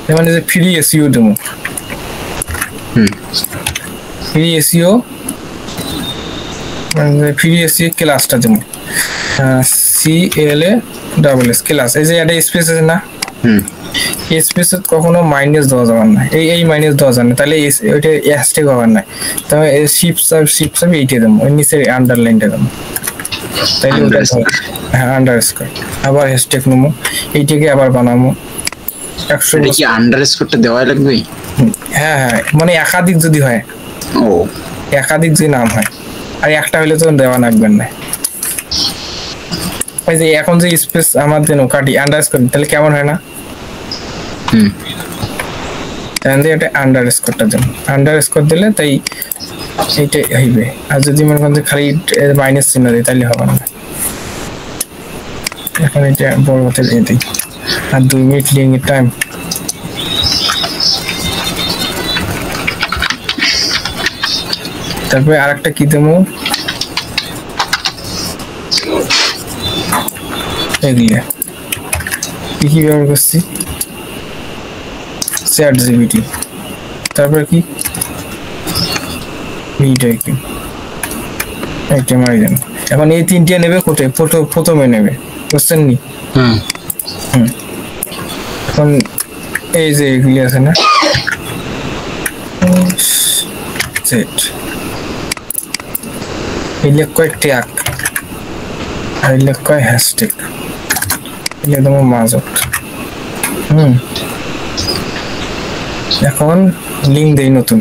যেমন এই যে ফ্রি এসইও দেবো, ফ্রি এসইও ক্লাসটা দেবো, CLASS ক্লাস। এই যে একটা স্পেস আছে না, স্পেস কখনো মাইনাস দেওয়া যাবে না, এই মাইনাস দেওয়া যাবে না, তাহলে ওইটা হ্যাশট্যাগ হবে না। তবে শিফট আমি এইটা দেবো, ওই নিচে আন্ডারলাইনটা দেবো, তাইলে ওটা হ্যাঁ আন্ডারস্কোর। আবার হ্যাশট্যাগ নেবো, এইটাকে আবার বানাবো 100। এটা কি আন্ডারস্কোরটা দেওয়া লাগবে? হ্যাঁ হ্যাঁ, মানে একাধিক যদি হয়, ও একাধিক যদি নাম হয়, আর একটা হইলে তো দেওয়া লাগবে না। ওই যে এখন যে স্পেস আমার জন্য কাটি আন্ডারস্কোর, তাহলে কেমন হয় না? তাহলে এটা আন্ডারস্কোরটা দেন, আন্ডারস্কোর দিলে তাই এইটাই হইবে। আর যদি মনে করেন যে খালি মাইনাস চিহ্ন দিই তাহলে হবে না। এখন এটা বড় হাতের দিয়ে দিই, আর 2 মিনিট লিঙ্ক টাইম। তারপরে আরেকটা কি দেবো, এগুলো কি ব্যবহার করছি, চ্যাট জিপিটি। তারপরে কি এইটা মারি দেন। এখন এই তিনটে নেবে কোথায়, প্রথমে নেবে, বুঝছেন নি? এখন এই যে এগুলি আছে না, সেট এগুলো কয় ট্যাগ আর এগুলো কয় হ্যাশট্যাগ, এগুলো তোমার মাজত। এখন লিঙ্ক দেই নতুন।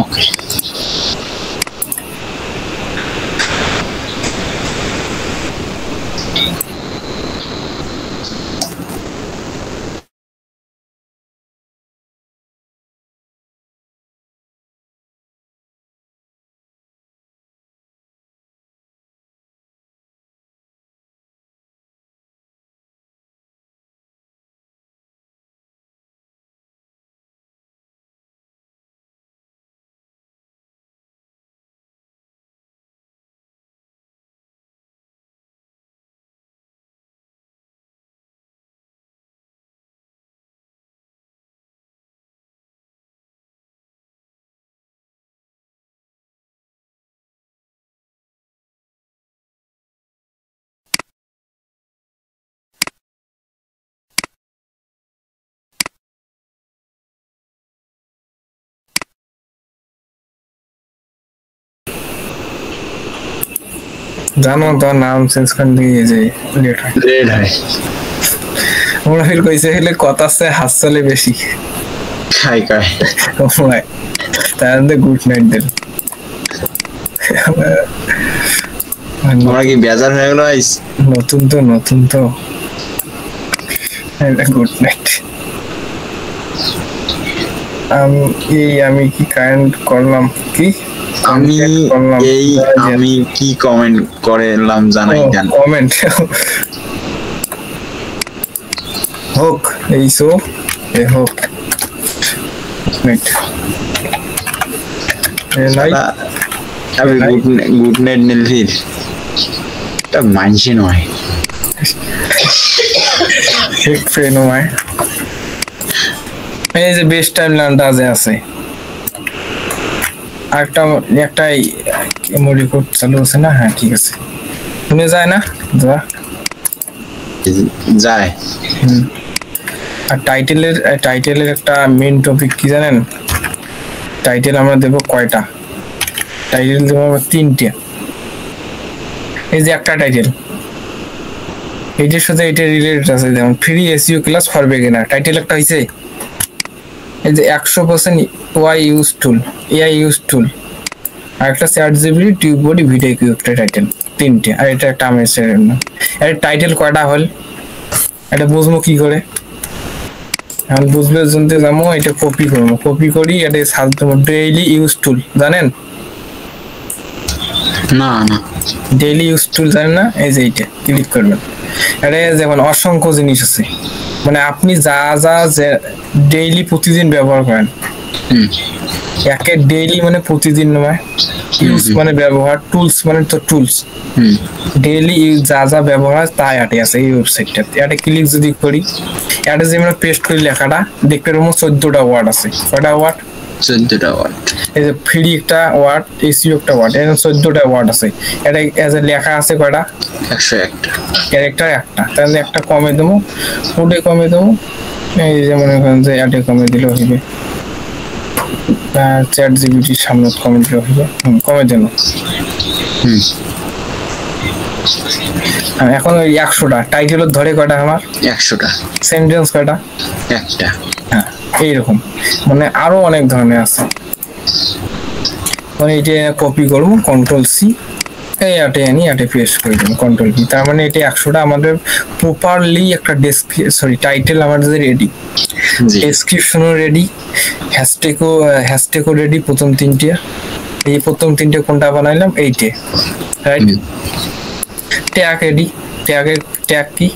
ওকে জানো তো নাম চেঞ্জ করে দিয়ে যে লেট হয়, রেড হয় আমরা ফিল কইছে হলে কথা আছে হাসলে বেশি খাই খাই ওমাই, তাহলে গুড নাইট দেন। আমরা কি বেজার হয়ে গেল আইস? নতুন তো গুড নাইট। আমি কি কারেন্ট করলাম, কি আমি কি কমেন্ট করলাম জানাই দেন, কমেন্ট হোক এই সো এ হোক নাইট আমি গুড নাইট নীলফির এটা মানছি নয় এক ফ্রেন্ড নয়। এই যে বেস্ট টাইম লান্ডা আছে একটা মেমোরি কোড চালু আছে না? হ্যাঁ ঠিক আছে, শুনে যায় না যায়। আর টাইটেলের একটা মেইন টপিক কি জানেন? টাইটেল আমরা দেবো কয়টা? টাইটেল দেবো আমরা 3টে। এই যে একটা টাইটেল, এইটার সাথে এটা রিলেটেড আছে, যেমন free SEO class for beginner, title একটা হয়েছে। এই যে 100% এআই ইউজ টুল, আর একটা chat GPT tube body video কিউ, একটা টাইটেল 3টে, আর এটা একটা আমেজের না। এর টাইটেল কয়টা হল এটা বুঝবো কি করে? এখন বুঝবে জানতে যাবো, এটা কপি করি, এটা সার্চ দেবো ডেইলি ইউজ টুল, জানেন? না ডেইলি ইউজ টুল জানেন না? এই যে এইটা ক্লিক করবেন, এটা যেমন অসংখ্য জিনিস আছে, মানে আপনি যা ডেইলি প্রতিদিন ব্যবহার করেন, একে ডেইলি মানে প্রতিদিন নয়, ইউজ মানে ব্যবহার, টুলস মানে তো টুলস, ডেইলি ইউজ যা ব্যবহার তাই আটে আছে এই ওয়েবসাইটটাতে। এটা ক্লিক যদি করি, এটা যে আমরা পেস্ট করি লেখাটা দেখতে পারবো 14টা ওয়ার্ড আছে। কয়টা ওয়ার্ড? 14টা ওয়ার্ড। এই যে ফ্রি একটা ওয়ার্ড, এসইও একটা ওয়ার্ড, এখানে 14টা ওয়ার্ড আছে। এটা এজ এ লেখা আছে কয়টা? 101টা। ক্যারেক্টার একটা, তাহলে একটা কমে দেবো, কোডে কমে দেবো এই যে মনে করেন যে অ্যাডে কমে দিলে হইবে, চ্যাট জিপিটির সামনে কমে দিলে হইবে, কমে দেন। এখন ওই 100টা টাইটেল ধরে কয়টা আমার? 100টা। সেন্টেন্স কয়টা? একটা। হ্যাঁ এইরকম মানে আরো অনেক ধরনের আছে। মানে এটা কপি করবো, কন্ট্রোল সি, এই আটে আনি আটে পেস্ট করে দেবো, কন্ট্রোল ভি। তার মানে এটা 100টা আমাদের প্রপারলি একটা টাইটেল আমাদের রেডি, ডেসক্রিপশনও রেডি, হ্যাশট্যাগও রেডি। প্রথম তিনটে, এই প্রথম তিনটে কোনটা বানাইলাম? এইটে, রাইট। ট্যাগ রেডি, ট্যাগ কি?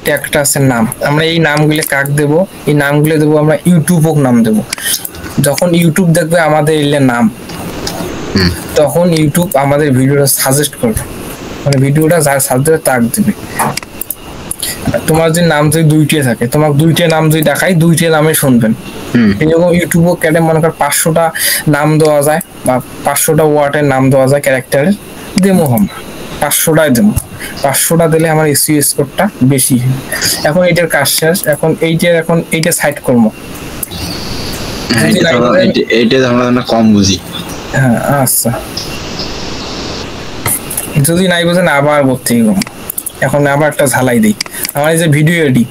ট্যাগটা আছে নাম। আমরা এই নামগুলো কাক দেবো? এই নামগুলো দেবো আমরা ইউটিউবও নাম দেবো। যখন ইউটিউব দেখবে আমাদের এলে নাম, তখন ইউটিউব আমাদের ভিডিওটা সাজেস্ট করবে, মানে ভিডিওটা যার সাজেস্ট তাক দিবে। তোমার যে নাম যদি দুইটে থাকে, তোমার দুইটে নাম যদি দেখাই, দুইটে নামে শুনবেন। এরকম ইউটিউবও ক্যাটে মনে কর 500টা নাম দেওয়া যায় বা 500টা ওয়ার্ডের নাম দেওয়া যায়, ক্যারেক্টারের দেবো আমরা 500টাই দেবো। 500টা দিলে আমার এসইও স্কোরটা বেশি। এখন এটার কাজ শেষ। এখন এইটা সাইড করবো। এইটা আমরা কম বুঝি। হ্যাঁ আচ্ছা, যদি নাই বুঝেন আবার করতেই কম। এখন আবার একটা ঝালাই দিই। আমার এই যে ভিডিও এডি,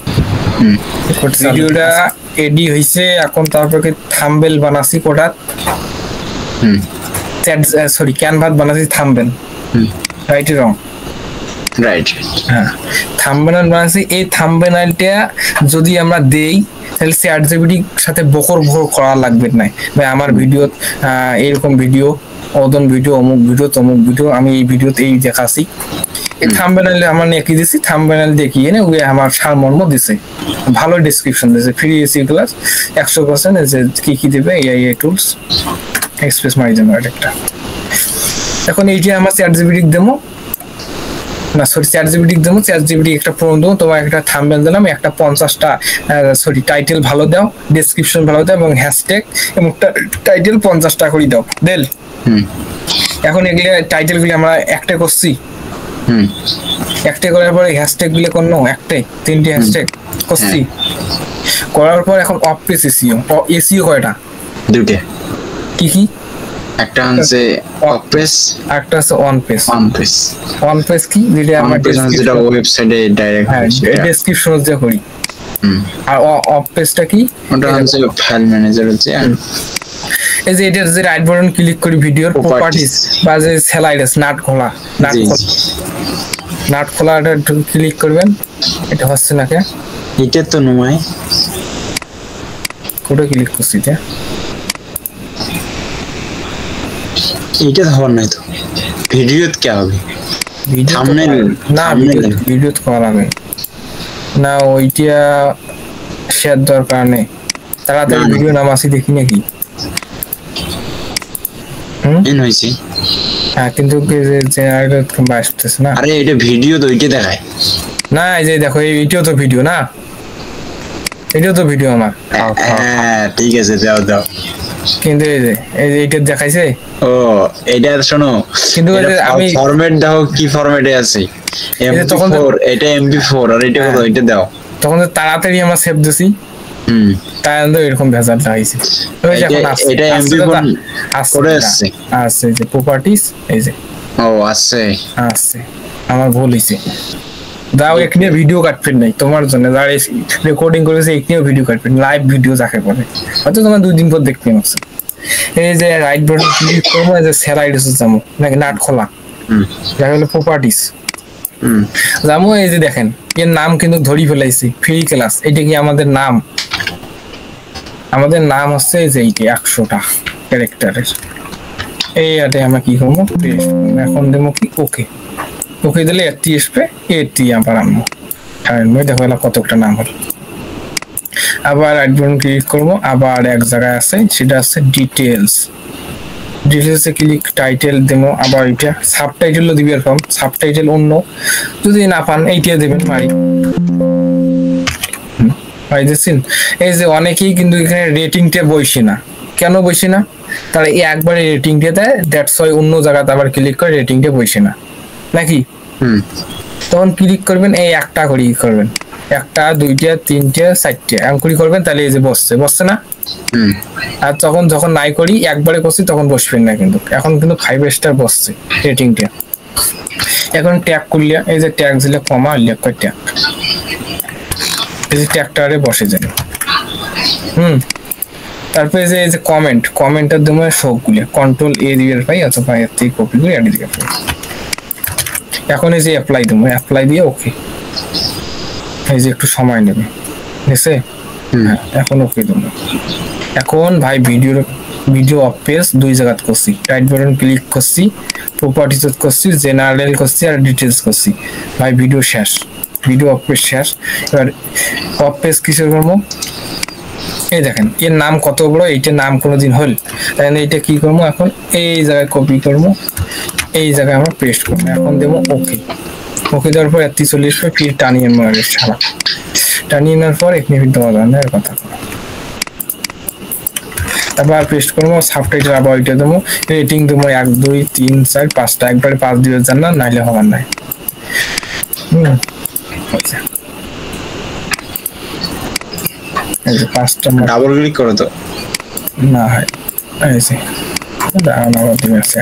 ভিডিওটা এডি হয়েছে। এখন তারপরে থাম্বনেল বানাচ্ছি কোটা, সরি ক্যানভাস বানাচ্ছি থাম্বনেল, রাইট রং? রাইট। হ্যাঁ থাম্বনেল বানাচ্ছি। এই থাম্বনেলটা যদি আমরা দেই তাহলে চ্যাট জিপিটির সাথে বকর করা লাগবে না ভাই। আমার ভিডিও এরকম ভিডিও, অদন ভিডিও, অমুক ভিডিও, তমুক ভিডিও, আমি এই ভিডিওতে এই দেখাচ্ছি। এই থাম্বনেলে আমার নেকি দিছি, থাম্বনেল দেখিয়ে না ওই আমার সারমর্ম দিছে, ভালো ডেসক্রিপশন দিছে, ফ্রি এসইও ক্লাস 100%। যে কি কি দেবে? AI tools, express my generate একটা। এখন এইটা আমার চ্যাট জিপিটি দেবো না, সরি চ্যাট জিপিটি দেবো। চ্যাট জিপিটি একটা প্রম্পট দেবো, তোমার একটা থাম্বনেল দিলাম, একটা 50টা সরি টাইটেল ভালো দাও, ডেসক্রিপশন ভালো দাও এবং হ্যাশট্যাগ এবং টাইটেল 50টা করে দাও দেল। এখন এগুলো টাইটেলগুলি আমরা একটা করছি, একটা করার পরে হ্যাশট্যাগ গুলো করলো একটাই, 3টে হ্যাশট্যাগ করছি। করার পর এখন অফ পেজ এসইও, এসইও কয়টা? 2টে। কি কি? একটা হচ্ছে অফ পেজ, একটা হচ্ছে অন পেজ। অন পেজ কি? যেটা আমরা যেটা ওয়েবসাইটে ডাইরেক্ট ডেসক্রিপশন যে করি। আর অফ পেজটা কি? ওটা হচ্ছে ফাইল ম্যানেজার হচ্ছে। এই যে এটার যে রাইট বাটন ক্লিক করি ভিডিওর প্রপার্টিজ বা যে স্লাইডার্স নাট খোলা, নাট খোলাটা ক্লিক করবেন। এটা হচ্ছে না কে? এটা তো নয়, কোটা ক্লিক করছি এটা, এটা হওয়ার নাই তো। ভিডিওতে কি হবে? থাম্বনেল না, ভিডিওতে করা লাগবে না, ওইটা শেয়ার দরকার নেই। তাড়াতাড়ি ভিডিও নাম আসি দেখি নাকি। হয়েছে হ্যাঁ, কিন্তু জেনারেটর আসতেছে না। আরে এটা ভিডিও তো, ওইটা দেখায় না। এই যে দেখো, এইটাও তো ভিডিও না, এটাও তো ভিডিও আমার। হ্যাঁ ঠিক আছে, দাও দাও। কিন্তু এই যে এইটা দেখাইছে। ও এটা শোনো, কিন্তু আমি ফরম্যাট দাও, কি ফরম্যাটে আছে? MP4, এটা MP4 আর এটা কত? এটা দাও। তখন তাড়াতাড়ি আমরা সেভ দিছি, তাই এরকম ভেজাল লাগাইছে। এটা MP4 করে আসছে, আছে যে প্রপার্টিজ, এই যে ও আছে আছে। আমার ভুল হইছে। দাও এখানে ভিডিও কাটবেন নাই তোমার জন্য, যারা রেকর্ডিং করেছে এখানে ভিডিও কাটবেন, লাইভ ভিডিও যাকে বলে, হয়তো তোমার 2 দিন পর দেখতে পাচ্ছ। এই যে রাইট বাটন ক্লিক করবো, এই যে স্লাইডার্স যাবো নাকি নাট খোলা, দেখা হলো প্রপার্টিজ যাবো। এই যে দেখেন এর নাম কিন্তু ধরি ফেলাইছি, ফ্রি ক্লাস। এটা কি আমাদের নাম? আমাদের নাম হচ্ছে এই যে এইটি 100টা ক্যারেক্টারের। এই আটে আমরা কি করবো? এখন দেবো কি ওকে, ওকে দিলে এটি আসবে, এটি আবার আনবো। দেখো কতটা নাম হলো। আবার রাইট বাটন ক্লিক করবো, আবার এক জায়গায় আছে, সেটা আছে ডিটেলস। ডিটেলসে ক্লিক, টাইটেল দেবো। আবার এটা সাবটাইটেলও দিবি, এরকম সাবটাইটেল অন্য যদি না পান এইটা দেবেন। দিচ্ছেন। এই যে অনেকেই কিন্তু এখানে রেটিংটা বসে না, কেন বসে না? তারা একবারে রেটিংটা দেয়, দ্যাটস ওয়াই অন্য জায়গাতে আবার ক্লিক করে রেটিংটা বসে না নাকি। তখন ক্লিক করবেন, এই একটা করে করবেন, একটা, দুইটা, তিনটা, চারটে আঙ্কুরি করবেন, তাহলে এই যে বসছে না। আর যখন নাই করি একবারে করছি তখন বসবেন না, কিন্তু এখন কিন্তু 5 স্টার বসছে রেটিংটা। এখন ট্যাগ করলে এই যে ট্যাগ দিলে কমা লেখা ট্যাগ, এই যে ট্যাগটারে বসে যাবে। তারপরে যে এই যে কমেন্টের দেবো সবগুলো কন্ট্রোল এ দিয়ে পাই অথবা এর থেকে কপি করে এড দিয়ে পাই। এখন এই যে অ্যাপ্লাই দেবো, অ্যাপ্লাই দিয়ে ওকে, এই যে একটু সময় নেবে বুঝছে। এখন ওকে দেবো। এখন ভাই ভিডিও অফ পেজ 2 জায়গাত করছি, রাইট বাটন ক্লিক করছি, প্রপার্টিজ করছি, জেনারেল করছি আর ডিটেলস করছি। ভাই ভিডিও শেষ, ভিডিও অফ পেজ শেষ। এবার অফ পেজ কিসের করবো, এই দেখেন এর নাম কত বড়, এইটার নাম কোনোদিন হল, তাহলে এইটা কি করবো, এখন এই জায়গায় কপি করবো, এই জায়গায় আমরা পেস্ট করবো। এখন দেবো ওকে, ওকে দেওয়ার পর এত চলে আসবে, ফির টানিয়ে মারে সারা, টানিয়ে নেওয়ার পর এখানে ফির দেওয়া যায় না এর কথা। তারপর পেস্ট করবো, সাবটাইটেল আবার ওইটা দেবো, রেটিং দেবো 1 2 3 4 5টা, একবারে 5 দিয়ে যান না, নাইলে হবার নাই। এই যে 5টা ডাবল ক্লিক করো তো না হয়, এই যে দাঁড়ান আবার তুমি আছে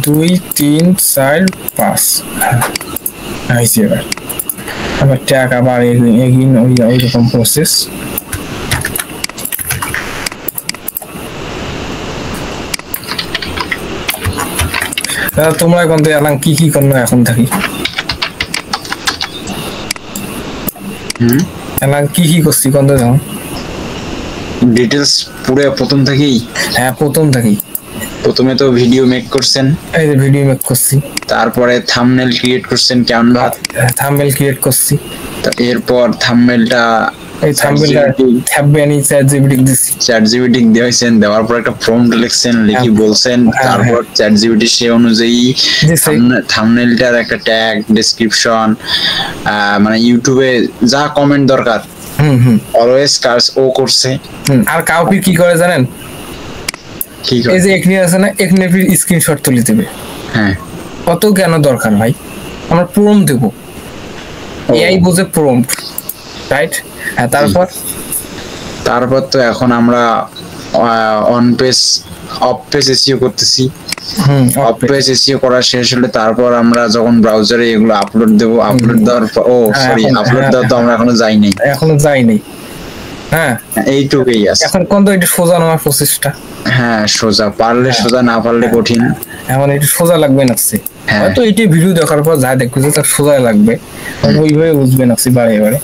2 3 4 5, এই যে এবার আবার ট্যাগ আবার এগিন ওই রকম প্রসেস। তোমরা এখন তো এলাম কি করলো এখন থাকি, এলাম কি করছি কোন তো ডিটেলস পুরো প্রথম থেকেই। হ্যাঁ প্রথম থেকেই, প্রথমে তো ভিডিও মেক করছেন, এই যে ভিডিও মেক করছি, তারপরে থাম্বনেল ক্রিয়েট করছেন ক্যানভা, থাম্বনেল ক্রিয়েট করছি, এরপর থাম্বনেলটা এই থাম্বনেলটা থাকবে আমি চ্যাটজিপিটি দিছি, চ্যাটজিপিটি দিয়েছেন, দেওয়ার পর একটা প্রম্পট লিখছেন, লিখি বলছেন, তারপর চ্যাটজিপিটি সেই অনুযায়ী থাম্বনেলটার একটা ট্যাগ, ডেসক্রিপশন, মানে ইউটিউবে যা কমেন্ট দরকার অলওয়েজ কাজ ও করছে। আর কাউকে কি করে জানেন, কি করে এই যে এখানে আছে না, এখানে ফির স্ক্রিনশট তুলে দেবে। হ্যাঁ কত কেন দরকার ভাই, আমরা প্রম্পট দেব, এআই বোঝে প্রম্পট, রাইট। হ্যাঁ তারপর তো এখন আমরা on page of page SEO করতেছি। অফ পেজ এসইও করা শেষ হলে তারপর আমরা যখন ব্রাউজারে এগুলো আপলোড দেব, আপলোড দেওয়ার পর আপলোড দেওয়া তো আমরা এখনো যাই নাই। হ্যাঁ এইটুকুই আছে এখন, কোন তো এটা সোজা নেওয়ার প্রসেসটা। হ্যাঁ সোজা, পারলে সোজা, না পারলে কঠিন। এখন এটা সোজা লাগবে নাকছি, হয়তো এইটা ভিডিও দেখার পর যা দেখবে তার সোজা লাগবে, ওইভাবে বুঝবে নাকছি বারে।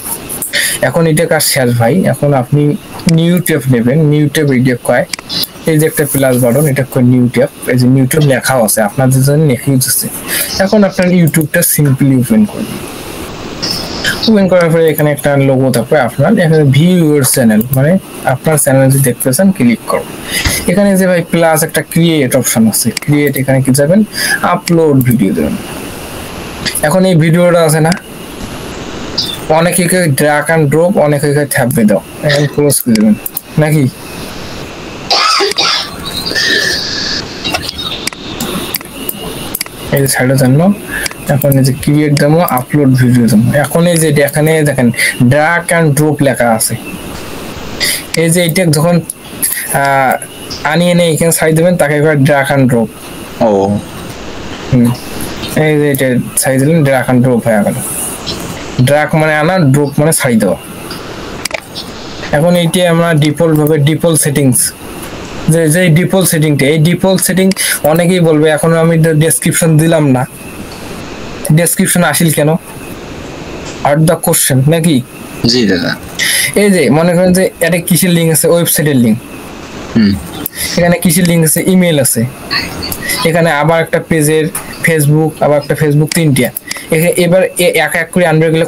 এখন এটা কাজ শেষ ভাই, এখন আপনি নিউ ট্যাব নেবেন, নিউ ট্যাব এইটা কয়, এই যে একটা প্লাস বাটন, এটা কয় নিউ ট্যাব, এই যে নিউ ট্যাব লেখাও আছে আপনাদের জন্য, লেখাই আছে। এখন আপনার ইউটিউবটা সিম্পলি ওপেন করবেন, ওপেন করার পরে এখানে একটা লোগো থাকবে আপনার, এখানে ভিউ ইউর চ্যানেল, মানে আপনার চ্যানেল যদি দেখতেছেন ক্লিক করুন। এখানে যে ভাই প্লাস একটা ক্রিয়েট অপশন আছে, ক্রিয়েট, এখানে কি যাবেন, আপলোড ভিডিও দেবেন। এখন এই ভিডিওটা আছে না, অনেকে ড্র্যাগ এন্ড ড্রপ, অনেকে থাকবে দাও, এখন ক্লোজ করে দেবেন নাকি। এই সাইডে জানলো, এখন এই যে ক্রিয়েট দেবো, আপলোড ভিডিও দেবো। এখন এই যে এখানে দেখেন ড্র্যাগ এন্ড ড্রপ লেখা আছে, এই যে এইটা যখন আনিয়ে এনে এখানে সাইড দেবেন, তাকে ড্র্যাগ এন্ড ড্রপ। এই যে এটা সাইড দিলেন, ড্র্যাগ এন্ড ড্রপ হয়ে গেল। ড্র্যাগ মানে আনা, ড্রপ মানে ছাড়ি দেওয়া। এখন এইটা আমরা ডিফল্ট ভাবে ডিফল্ট সেটিংস, যে ডিফল্ট সেটিংটা, এই ডিফল্ট সেটিং অনেকেই বলবে এখন আমি ডেসক্রিপশন দিলাম না, ডেসক্রিপশন আসিল কেন, আর দ্য কোশ্চেন নাকি। জি দাদা, এই যে মনে করেন যে এটা কিসের লিঙ্ক আছে, ওয়েবসাইটের লিঙ্ক, এখানে কিসের লিঙ্ক আছে, ইমেল আছে, এখানে আবার একটা পেজের ফেসবুক, আবার একটা ফেসবুক, 3টা। এবার এক করে আনবে গেলে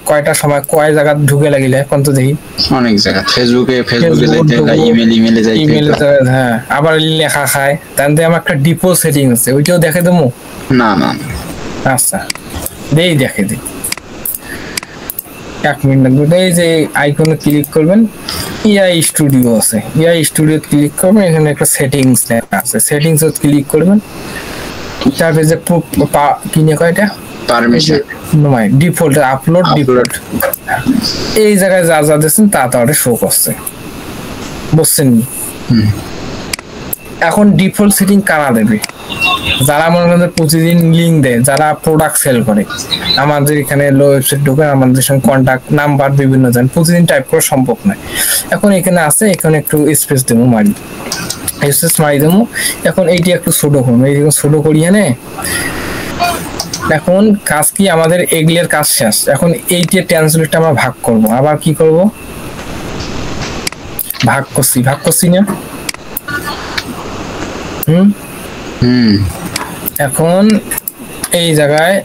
কয়টা সময় কয় জায়গা ঢুকে লাগিলে কোন তো দেখি, অনেক জায়গা ফেসবুকে যাইতে হয়, ইমেলে যাইতে হয়, হ্যাঁ আবার লেখা খায়। তাহলে আমার একটা ডিপোজ সেটিং আছে, ওইটাও দেখে দেবো না। আচ্ছা দেখে দিই, 1 মিনিট লাগবে। এই যে আইকনে ক্লিক করবেন, এআই স্টুডিও আছে, এআই স্টুডিও ক্লিক করবেন, এখানে একটা সেটিংস আছে, সেটিংস ক্লিক করবেন, তারপরে যে কিনে কয়টা পারমিশন নয় ডিফল্ট আপলোড ডিফল্ট এই জায়গায় যা যা দিয়েছেন তা তাহলে শো করছে বুঝছেন এখন ডিফল্ট সেটিং কারা দেবে যারা মনে করেন প্রতিদিন লিঙ্ক দেয় যারা প্রোডাক্ট সেল করে আমাদের এখানে লো ওয়েবসাইট ঢুকে আমাদের সঙ্গে কন্ট্যাক্ট নাম্বার বিভিন্ন জন প্রতিদিন টাইপ করা সম্ভব নয় এখন এখানে আছে এখানে একটু স্পেস দেবো মারি স্পেস মারি দেবো এখন এইটি একটু ছোট করবো এই ছোট করি হ্যাঁ এখন কাজ কি আমাদের এগুলোর কাজ শেষ এখন এইটা ট্রান্সলেটটা আমরা ভাগ করব আবার কি করব ভাগ করছি না এখন এই জায়গায়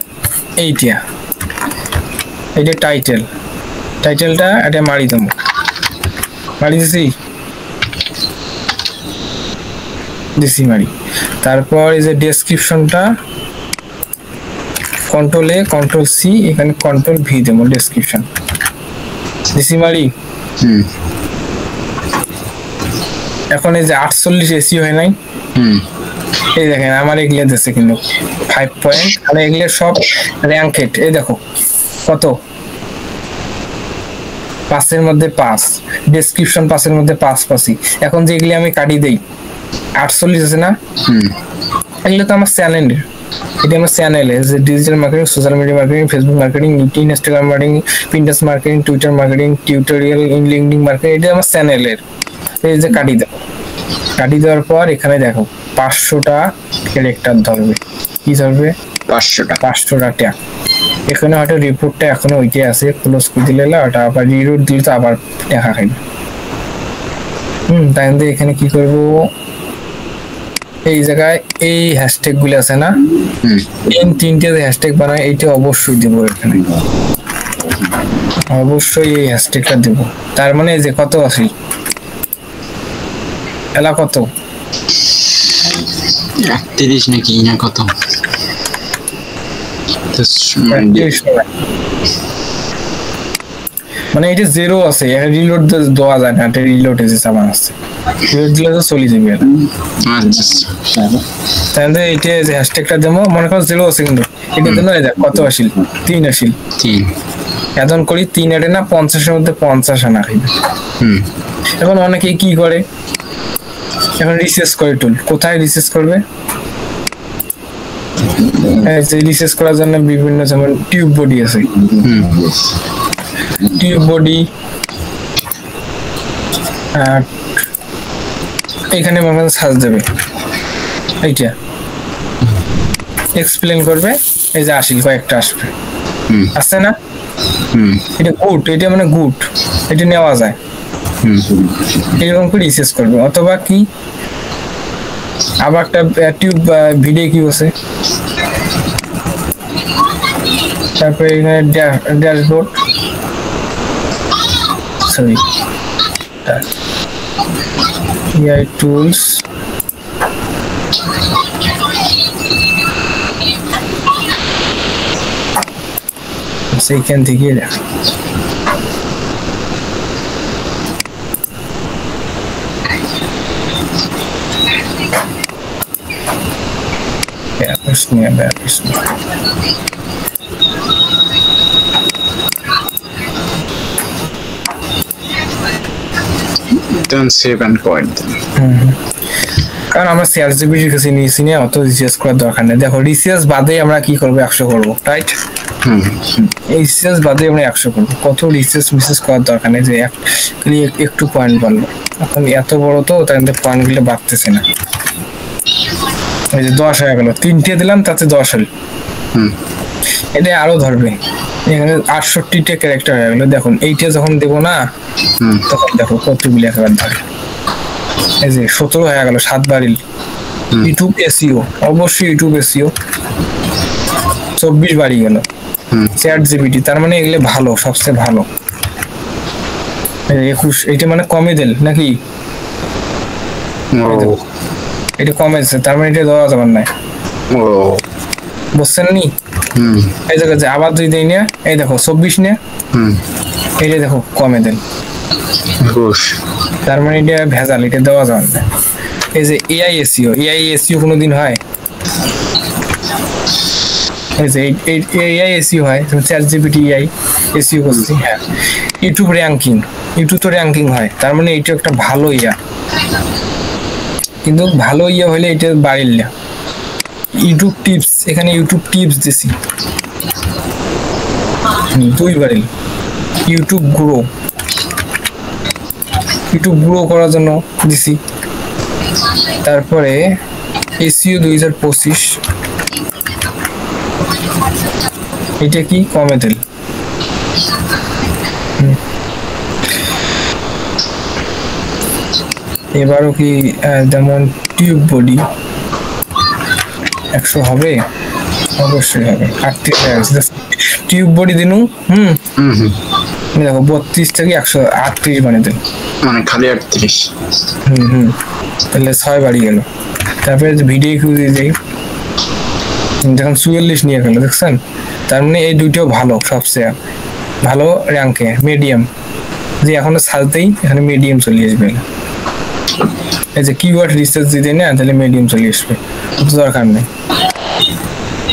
এইটা টাইটেলটা এটা মারি দেবো মারি দিছি মারি তারপর এই যে ডেসক্রিপশনটা কন্ট্রোল এ কন্ট্রোল সি এখানে কন্ট্রোল ভি দেবো ডেসক্রিপশন দিছি মারি এখন এই যে 48 এসি হয় নাই এই দেখেন আমার এগুলো দিচ্ছে কিন্তু 5 পয়েন্ট আর এগুলো সব র্যাঙ্কেড এই দেখো কত 5 এর মধ্যে 5 ডেসক্রিপশন 5 এর মধ্যে 5 পাসি এখন যে এগুলো আমি কাটি দেই 48 আছে না এগুলো তো আমার চ্যানেলের এটা আমার চ্যানেলে যে digital marketing social media marketing Facebook marketing Instagram marketing Pinterest marketing Twitter marketing tutorial LinkedIn marketing এটা আমার চ্যানেলের এই যে কাটি দেওয়ার পর এখানে দেখো 500টা ক্যারেক্টার ধরবে কি ধরবে 500টা ট্যাগ এখানে হয়তো রিপোর্টটা এখনো ওইটাই আছে ক্লোজ করে দিলে ওটা আবার রিরুট দিলে তো আবার দেখা খাইবে তাই এখানে কি করব এই জায়গায় এই হ্যাশট্যাগ গুলো আছে না এই তিনটে যে হ্যাশট্যাগ বানায় এইটা অবশ্যই দেব এখানে অবশ্যই এই হ্যাশট্যাগটা দেব তার মানে এই যে কত আছে এলা কত 31 নাকি না কত মানে এটা জিরো আছে এখানে রিলোড দেওয়া যায় না এটা রিলোড এসে সামান আছে রিলোড দিলে তো চলে যাবে আচ্ছা তাহলে এটা যে হ্যাশট্যাগটা দেবো মনে করো জিরো আছে কিন্তু এটা জন্য এই দেখ কত আসিল 3 আসিল 3 এখন করি 3 এর না 50 এর মধ্যে 50 আনা খাইবে এখন অনেকে কি করে এখন রিসার্চ করে টুল কোথায় রিসার্চ করবে এই রিসার্চ করার জন্য বিভিন্ন যেমন টিউব বডি আছে টিউব বডি এখানে মনে সার্চ দেবে এইটা এক্সপ্লেন করবে এই যে আসিল কয়েকটা আসবে আসছে না এটা গুড এটা মানে গুড এটা নেওয়া যায় এরকম করে রিসার্চ করবে অথবা কি আবার একটা টিউব ভিডিও কি আছে তারপরে এখানে ড্যাশবোর্ড সরি AI টুলস সেইখান থেকে দেখ Don't save and quit. কারণ আমরা ChatGPT কাছে নিয়েছি না অত রিসার্চ করার দরকার নেই দেখো রিসার্চ বাদে আমরা কি করব 100 করব রাইট এই রিসার্চ বাদে আমরা 100 করব কত রিসার্চ করার দরকার নেই যে একটু পয়েন্ট বাড়লো এখন এত বড় তো তাই পয়েন্টগুলো বাড়তেছে না এই যে 10 হয়ে গেল তিনটে দিলাম তাতে 10 হল এটা আরো ধরবে এখানে 68টা ক্যারেক্টার হয়ে গেল দেখুন এইটা যখন দেব না তখন দেখো কতগুলো একবার ধরে এই যে 17 হয়ে গেল 7 বারিল ইউটিউব এসইও অবশ্যই ইউটিউব এসইও 24 বাড়ি গেল ChatGPT তার মানে এগুলো ভালো সবচেয়ে ভালো 21 এটা মানে কমে দিল নাকি এটা কমেছে তার মানে এটা দেওয়া যাবে না বুঝছেন নি এই জায়গায় যে আবার দুই দেই না এই দেখো 24 নে এইটা দেখো কমে দেন তার মানে এটা ভেজাল এটা দেওয়া যাবে না এই যে AI SEO কোনোদিন হয় এই যে এআই এসইও হয়, চ্যাট জিপিটি এআই এসইও করছি। হ্যাঁ, ইউটিউব র্যাঙ্কিং, ইউটিউব তো র্যাঙ্কিং হয়, তার মানে এটা একটা ভালো ইয়া। কিন্তু ভালো ইয়া হলে এটা বাড়িল না। ইউটিউব টিপস, এখানে ইউটিউব টিপস দিছি 2 বাড়িল। ইউটিউব গ্রো, ইউটিউব গ্রো করার জন্য দিছি। তারপরে এসইও 2025, এটা কি কমে দিল। এবারও কি যেমন টিউব বডি 100 হবে, অবশ্যই হবে। 38 টিউব বডি দিনু। দেখো 32 থেকে 138 বানিয়ে দিল, মানে খালি 38। তাহলে 6 বাড়ি গেল। তারপরে ভিডিও খুঁজে যাই, যখন 44 নিয়ে গেল, দেখছেন? তার মানে এই দুইটাও ভালো, সবচেয়ে ভালো র্যাঙ্কে। মিডিয়াম যে এখনো সাজতেই এখানে মিডিয়াম চলে আসবে। এই যে কিওয়ার্ড রিসার্চ দিতে না, তাহলে মিডিয়াম চলে আসবে, দরকার নেই।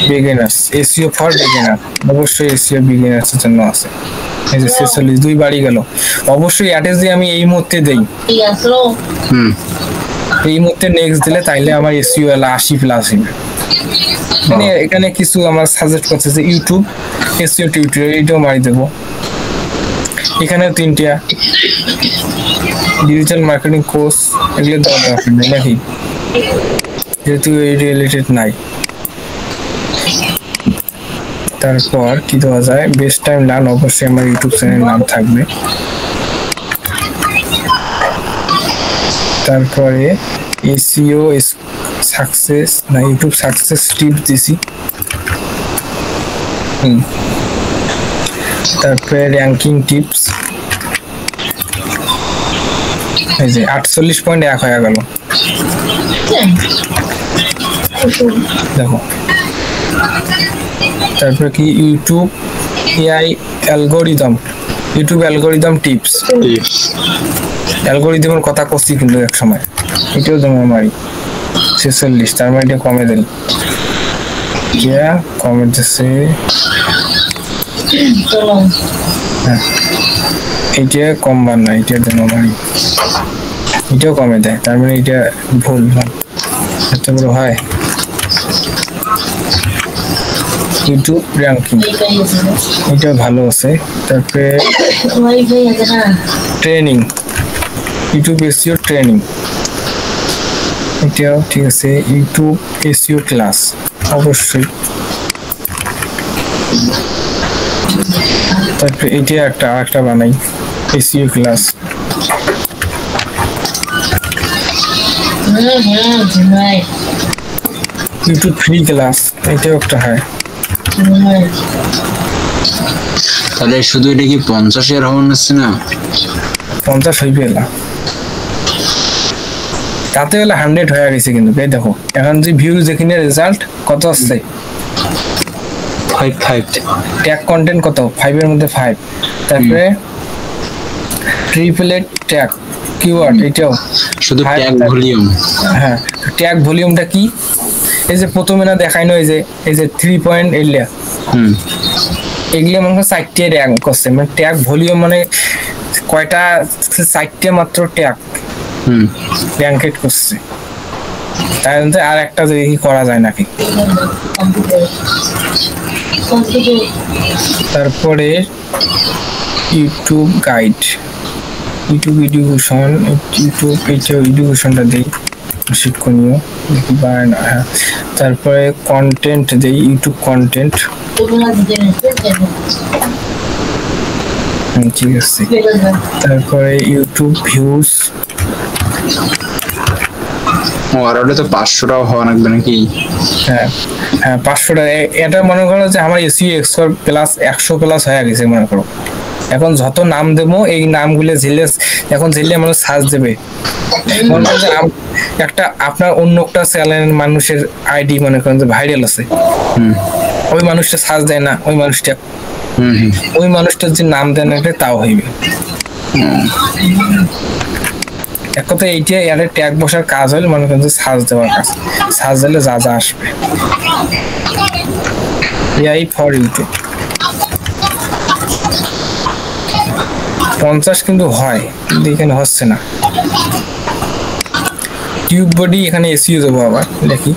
বিগিনার্স, এসইও ফর বিগিনার, অবশ্যই এসইও বিগিনার্স এর জন্য আছে। এই যে 46 2 বাড়ি গেল। অবশ্যই অ্যাড্রেস দিয়ে আমি এই মুহূর্তে দেই, এই মুহূর্তে নেক্সট দিলে তাইলে আমার এসইও এলা 80+ হবে। মানে এখানে কিছু আমার সাজেস্ট করছে যে ইউটিউব এসইও টিউটোরিয়াল, এটাও মারি দেবো। এখানে 3টা ডিজিটাল মার্কেটিং কোর্স, এগুলো দেওয়া দরকার নেই নাকি, যেহেতু এই রিলেটেড নাই। তারপর কি দেওয়া যায়, বেস্ট টাইম লার্ন, অবশ্যই আমার ইউটিউব চ্যানেল নাম থাকবে। তারপরে এসইও সাকসেস না, ইউটিউব সাকসেস টিপস দিছি। তারপরে র্যাঙ্কিং টিপস, এই যে 48.1 হয়ে গেল। দেখো, তারপরে কি YouTube AI algorithm, YouTube algorithm tips, অ্যালগোরিদমের কথা করছি কিন্তু এক সময়, এটাও যেমন আমারই 46, তার মানে এটা কমে দিল। কমে দিচ্ছে, এইটা কমবার না, এটার জন্য আমারই এটাও কমে দেয়, তার মানে এটা ভুল, এত বড় হয়। ইউটিউব র্যাঙ্কিং, এটা ভালো আছে। তারপরে ট্রেনিং, ইউটিউব এসইও ট্রেনিং, এটাও ঠিক আছে। ইউটিউব এসইও ক্লাস, অবশ্যই। তারপরে এটা আরেকটা বানাই, SEO class. YouTube free class, এটাও একটা হয়। তাহলে শুধু এটা কি 50 এর হওয়ার হচ্ছে না? 50 হইবে না, তাতে হলে 100 হয়ে গেছে। কিন্তু এই দেখো এখন যে ভিউজ এখানে রেজাল্ট কত আসছে, 5 ট্যাগ কন্টেন্ট কত, 5 এর মধ্যে 5। তারপরে ট্রিপলেট ট্যাগ কিওয়ার্ড, এটাও শুধু ট্যাগ ভলিউম। হ্যাঁ, ট্যাগ ভলিউমটা কি, এই যে প্রথমে না দেখাইনো, এই যে 3 পয়েন্ট এরিয়া, এগুলো মনে হয় 4টে র্যাঙ্ক করছে। মানে ট্যাগ ভলিউম মানে কয়টা, 4টে মাত্র ট্যাগ র্যাঙ্কেট করছে। তার মধ্যে আর একটা দেখি করা যায় নাকি। তারপরে YouTube guide, YouTube education, YouTube এডুকেশনটা দিই, শিক্ষণীয় বাড়ে না। হ্যাঁ, তারপরে কন্টেন্ট দেই, ইউটিউব কন্টেন্ট, ঠিক আছে। তারপরে ইউটিউব ভিউজ, আর ওটা তো 500টাও হওয়া লাগবে নাকি? হ্যাঁ 500টা। এটা মনে করো যে আমার এসইও এক্সপার্ট প্লাস 100+ হয়ে গেছে মনে করো। এখন যত নাম দেবো এই নামগুলো ঝেলে, এখন ঝেলে মানুষ সার্চ দেবে। একটা আপনার অন্য একটা চ্যানেলের মানুষের আইডি মনে করেন যে ভাইরাল আছে, ওই মানুষটা সার্চ দেয় না, ওই মানুষটার যে নাম দেয় না তাও হইবে। এক কথা এইটা এর ট্যাগ বসার কাজ হলে মনে করেন যে সার্চ দেওয়ার কাজ, সার্চ দিলে যা আসবে। AI for YouTube 50 কিন্তু হয়, কিন্তু এখানে হচ্ছে না। টিউব বডি এখানে এসইও দেবো, আবার দেখি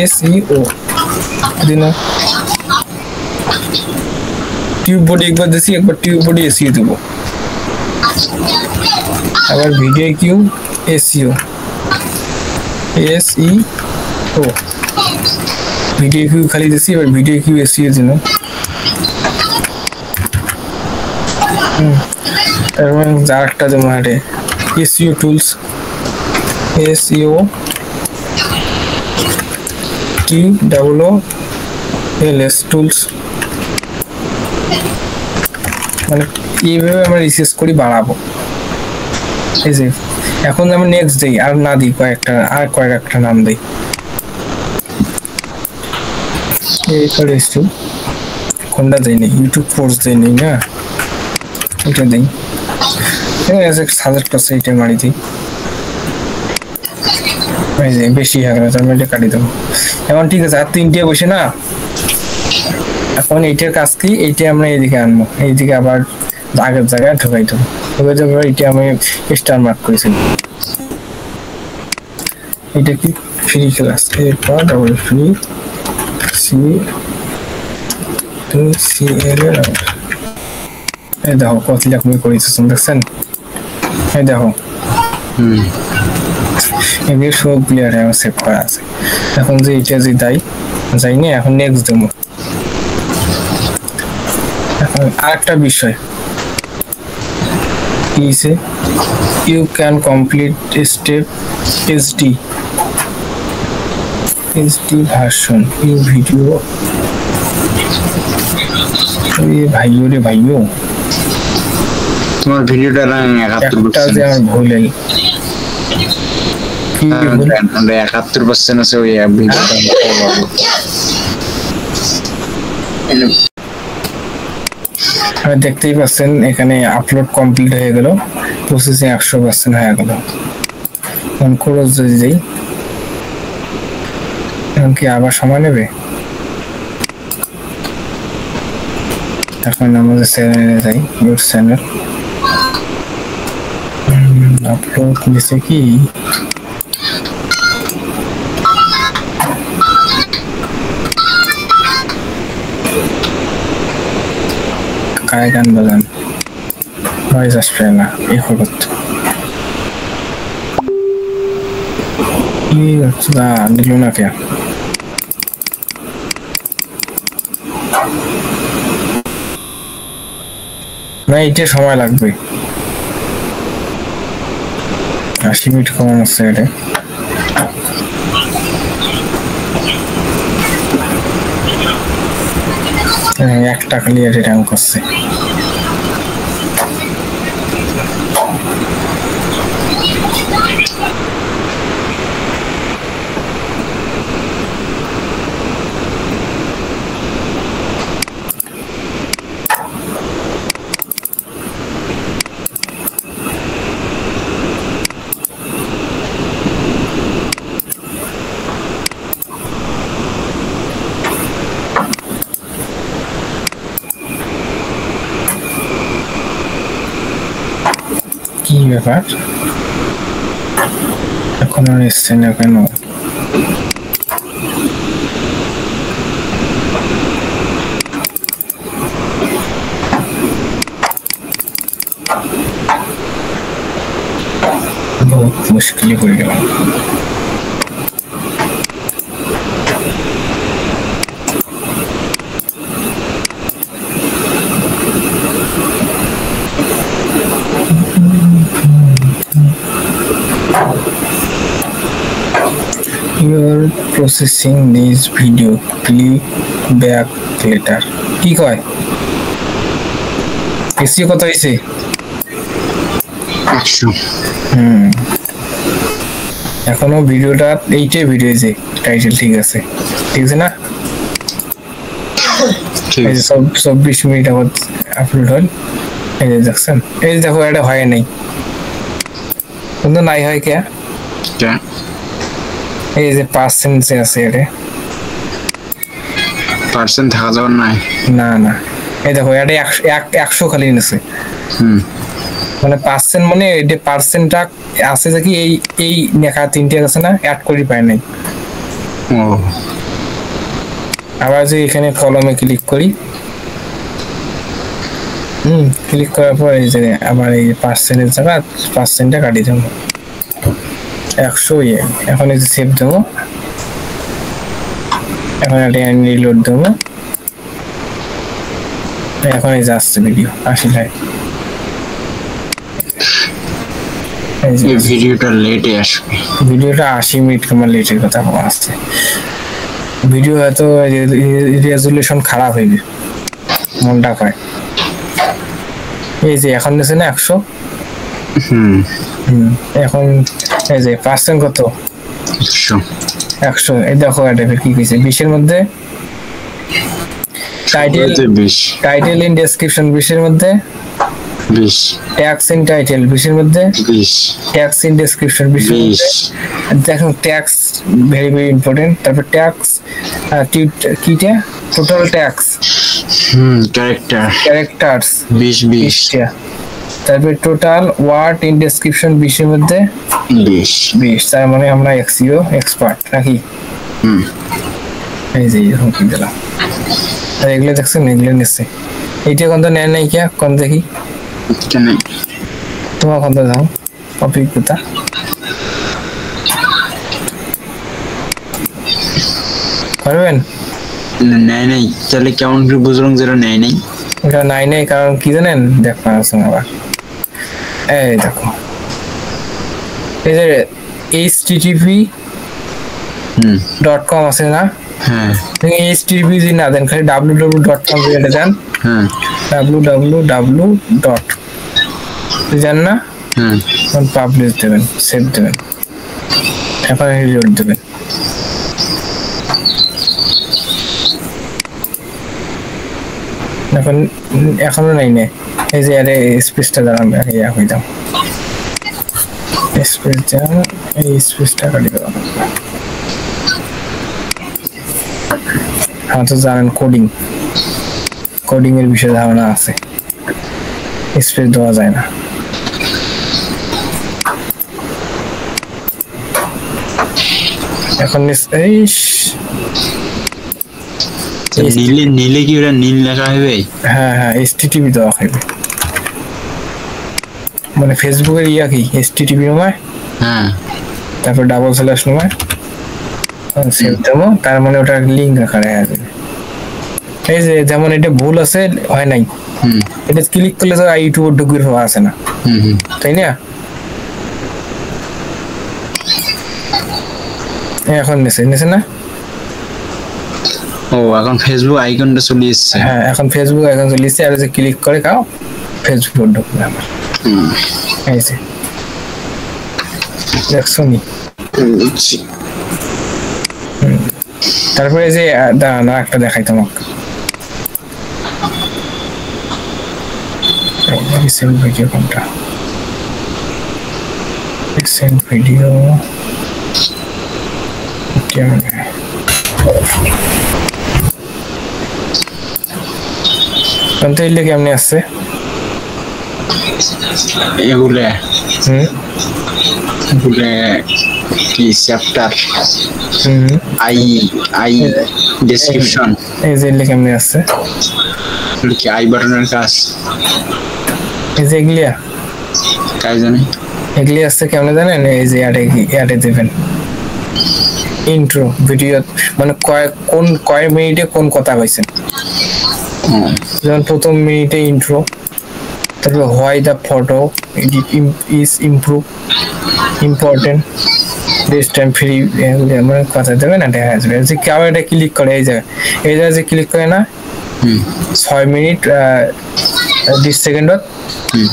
এসইও দিন। টিউব বডি একবার দিছি, একবার টিউব বডি এসইও দেবো, আবার ভিডিও কিউ এসইও এসইও ভিডিও কিউ খালি দিছি, এবার ভিডিও কিউ এসইও দিন। তারপর যার একটা যেমন হাটে SEO tools SEO TWLS tools, মানে এইভাবে আমরা রিসার্চ করি বাড়াবো। এই যে এখন আমি নেক্সট দিই, আর না দিই কয়েকটা নাম দিই। এই করে কোনটা দিই নি, ইউটিউব কোর্স দিই নি না, এটা দিই। সাজেস্ট করছে এটা মারি দিই, বেশি হয়ে গেল, তার মানে কাটি দেবো। এখন ঠিক আছে, আর 3টে বসে না, এখন এইটার কাজ কি, এইটা আমরা এইদিকে আনবো, এইদিকে আবার আগের জায়গায় ঢোকাই দেবো। এইটা আমি স্টার মার্ক করেছিলাম, এটা কি ফ্রি ক্লাস, এরপর ডাবল ফ্রি এই দেখো কত রকমের করেছে দেখছেন, এই দেখো এগুলো সব প্লেয়ারে আমার সেভ করা আছে। এখন যে এটা যে যাই না, এখন নেক্সট দেবো। এখন আরেকটা বিষয় কি, you can complete step HD version you video. ভাইও রে ভাইও, তোমার ভিডিওটা 71% যে আমার ভুল এই 71% আছে ওই ভিডিওটা। দেখতেই পাচ্ছেন এখানে আপলোড কমপ্লিট হয়ে গেল, প্রসেসিং 100% হয়ে গেল। এখন খরচ যদি যাই, এখন কি আবার সময় নেবে? এখন আমাদের চ্যানেলে যাই, ইউর চ্যানেল আপলোড নিচে কি কায় গান বাজান, ভয়েস আসবে না, এই হঠাৎ কি নিল না কে? না, এইটা সময় লাগবে, 80 মিনিট কমান আছে এটা। একটা খালি র্যাম করছে। কি ব্যাপার, এখন আর এসছে না কেন? बहुत मुश्किल पड़ गया। You are processing this video. Click back later. কি কয়? এসি কত হইছে? 100। এখনো ভিডিওটা এইটাই ভিডিও হইছে, টাইটেল ঠিক আছে না? ঠিক আছে, সব 24 মিনিট আবার আপলোড হল। এই যে দেখছেন, এই দেখো এটা হয় নাই, কিন্তু নাই হয় কে? এই যে 5 সেন্ট আছে এটা, পার্সেন্ট থাকা যাবে না না এই দেখো এটা 100 খালি নিছে মানে পার্সেন্ট মানে এটা পার্সেন্টটা আছে যে কি এই লেখা তিনটে আছে না অ্যাড করি পায় নাই আবার যে এখানে কলমে ক্লিক করি ক্লিক করার পর এই যে আবার এই পার্সেন্টের জায়গা পার্সেন্টটা কাটি দেবো 100 এখন এই যে সেভ দেবো এখন এটা রিলোড দেবো এখন এই যে আসছে ভিডিও 80 লাইক এই ভিডিওটা লেটে আসবে ভিডিওটা 80 মিনিট কেমন লেটের কথা আসছে ভিডিও হয়তো রেজুলেশন খারাপ হয়ে যাবে মনটা কয় এই যে এখন নিছে না 100 এখন এই যে পার্সেন্ট কত 100 এই দেখো এটা কি কইছে 20 এর মধ্যে টাইটেল ইন ডেসক্রিপশন 20 এর মধ্যে 20 ট্যাক্স ইন টাইটেল 20 এর মধ্যে 20 ট্যাক্স ইন ডেসক্রিপশন 20 এর মধ্যে দেখো ট্যাক্স ভেরি ভেরি ইম্পর্টেন্ট তারপর ট্যাক্স কিটা টোটাল ট্যাক্স ক্যারেক্টারস 20 টা তারপর টোটাল ওয়ার্ড ইন ডেসক্রিপশন 20 এর মধ্যে 20 তার মানে আমরা এক্সিও এক্সপার্ট নাকি এই যে এরকম কি দিলাম আর এগুলো দেখছেন এগুলো নিচ্ছে এইটা কোন তো নেয় নাই কি কোন দেখি কেন তোমার কোন তো দাও অভিজ্ঞতা পারবেন নাই তাহলে কেমন করে বুঝলাম যেটা নাই এটা নাই কারণ কি জানেন দেখো আসুন আবার এই দেখো এই যে http.com আছে না হ্যাঁ http যদি না দেন খালি www.com দিয়ে দেন www. জান না পাবলিশ দেবেন সেভ দেবেন এখন রিলোড দেবেন এখন এখনো নাই এই যে আরে স্পেসটা দাঁড়ান ইয়া হয়ে দাও স্পেস দেন এই স্পেসটা কাটি দাও হ্যাঁ তো জানেন কোডিং এর বিষয়ে ধারণা আছে স্পেস দেওয়া যায় না এখন এই নীলে কি ওটা নীল লেখা হবে হ্যাঁ http দেওয়া হবে মানে ফেসবুকের ইয়া কি http নয় তারপর ডাবল স্ল্যাশ নয় সেভ দেবো তার মানে ওটা লিঙ্ক আকারে আসবে এই যে যেমন এটা ভুল আছে হয় নাই এটা ক্লিক করলে তো ইউটিউব ঢুকিয়ে পাওয়া আছে না তাই না এখন নিছে না এখন ফেসবুক আইকনটা চলে এসেছে হ্যাঁ এখন ফেসবুক আইকন চলে এসেছে আর যে ক্লিক করে কাও ফেসবুক ঢুকবে আমার এই যে দেখছো নি তারপরে যে না একটা দেখাই তোমাকে রিসেন্ট ভিডিও কোনটা রিসেন্ট ভিডিও কেমন কোন তো ইলে কেমনে আসছে এগুলা কি চ্যাপ্টার আই ডেসক্রিপশন এই যে ইলে কেমনে আসছে কি আই বাটনের কাজ এই যে এগুলা কাজ জানি এগুলি আসছে কেমনে জানেন এই যে অ্যাডে দেবেন ইন্ট্রো ভিডিও মানে কয় মিনিটে কোন কথা কইছেন যেমন প্রথম মিনিটে ইন্ট্রো তারপর why the photo is improve important this time free মানে কথা দেবেন না দেখা আসবে যে কেউ এটা ক্লিক করে এই জায়গায় যে ক্লিক করে না 6 মিনিট 20 সেকেন্ডত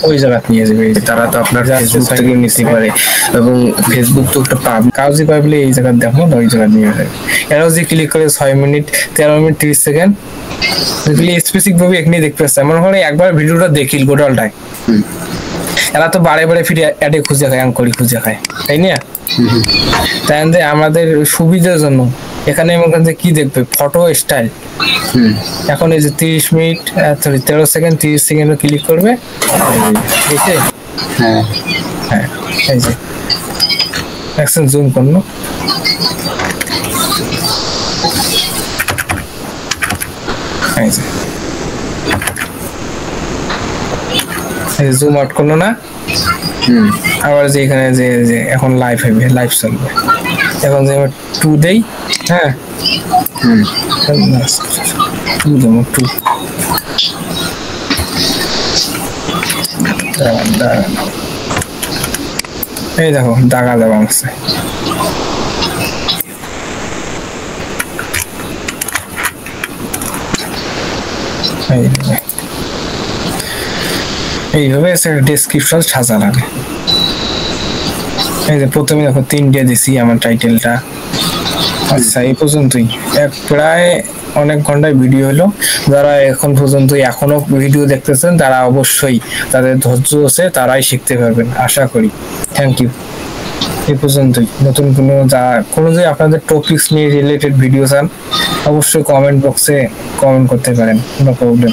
ওই জায়গা নিয়ে যাবে তারা তো আপনার ফেসবুক থেকে নিতে পারে এবং ফেসবুক তো একটা কাউজি পাবলে এই জায়গা দেখো ওই জায়গা নিয়ে যাবে এরাও যে ক্লিক করে 6 মিনিট 13 মিনিট 30 সেকেন্ড এগুলি স্পেসিফিক ভাবে এখানে দেখতে পাচ্ছে আমার মনে হয় একবার ভিডিওটা দেখিল গোটালটাই এরা তো বারে বারে ফিরে অ্যাডে খুঁজে খায় অ্যাঙ্করি খুঁজে খায় তাই না তাই আমাদের সুবিধার জন্য এখানে মনে যে কি দেখবে ফটো স্টাইল। এখন এই যে 30 মিনিট সরি 13 সেকেন্ড 30 সেকেন্ডে ক্লিক করবে এই যে হ্যাঁ হ্যাঁ এই যে দেখছেন জুম করুন এই যে জুম আউট করলো না আবার যে এখানে যে এখন লাইভ হবে লাইভ চলবে এখন যে আমরা 2 দেই হ্যাঁ 2 দেবো 2 এই দেখো দাগা দেওয়া আছে এইভাবে ডেসক্রিপশন সাজা লাগে এই যে প্রথমে দেখো 3 দিছি আমার টাইটেলটা আচ্ছা এই পর্যন্তই প্রায় অনেক ঘন্টায় ভিডিও হলো যারা এখন পর্যন্ত এখনো ভিডিও দেখতেছেন তারা অবশ্যই তাদের ধৈর্য আছে তারাই শিখতে পারবেন আশা করি থ্যাংক ইউ এই পর্যন্তই নতুন কোনো যে আপনাদের টপিকস নিয়ে রিলেটেড ভিডিও চান অবশ্যই কমেন্ট বক্সে কমেন্ট করতে পারেন নো প্রবলেম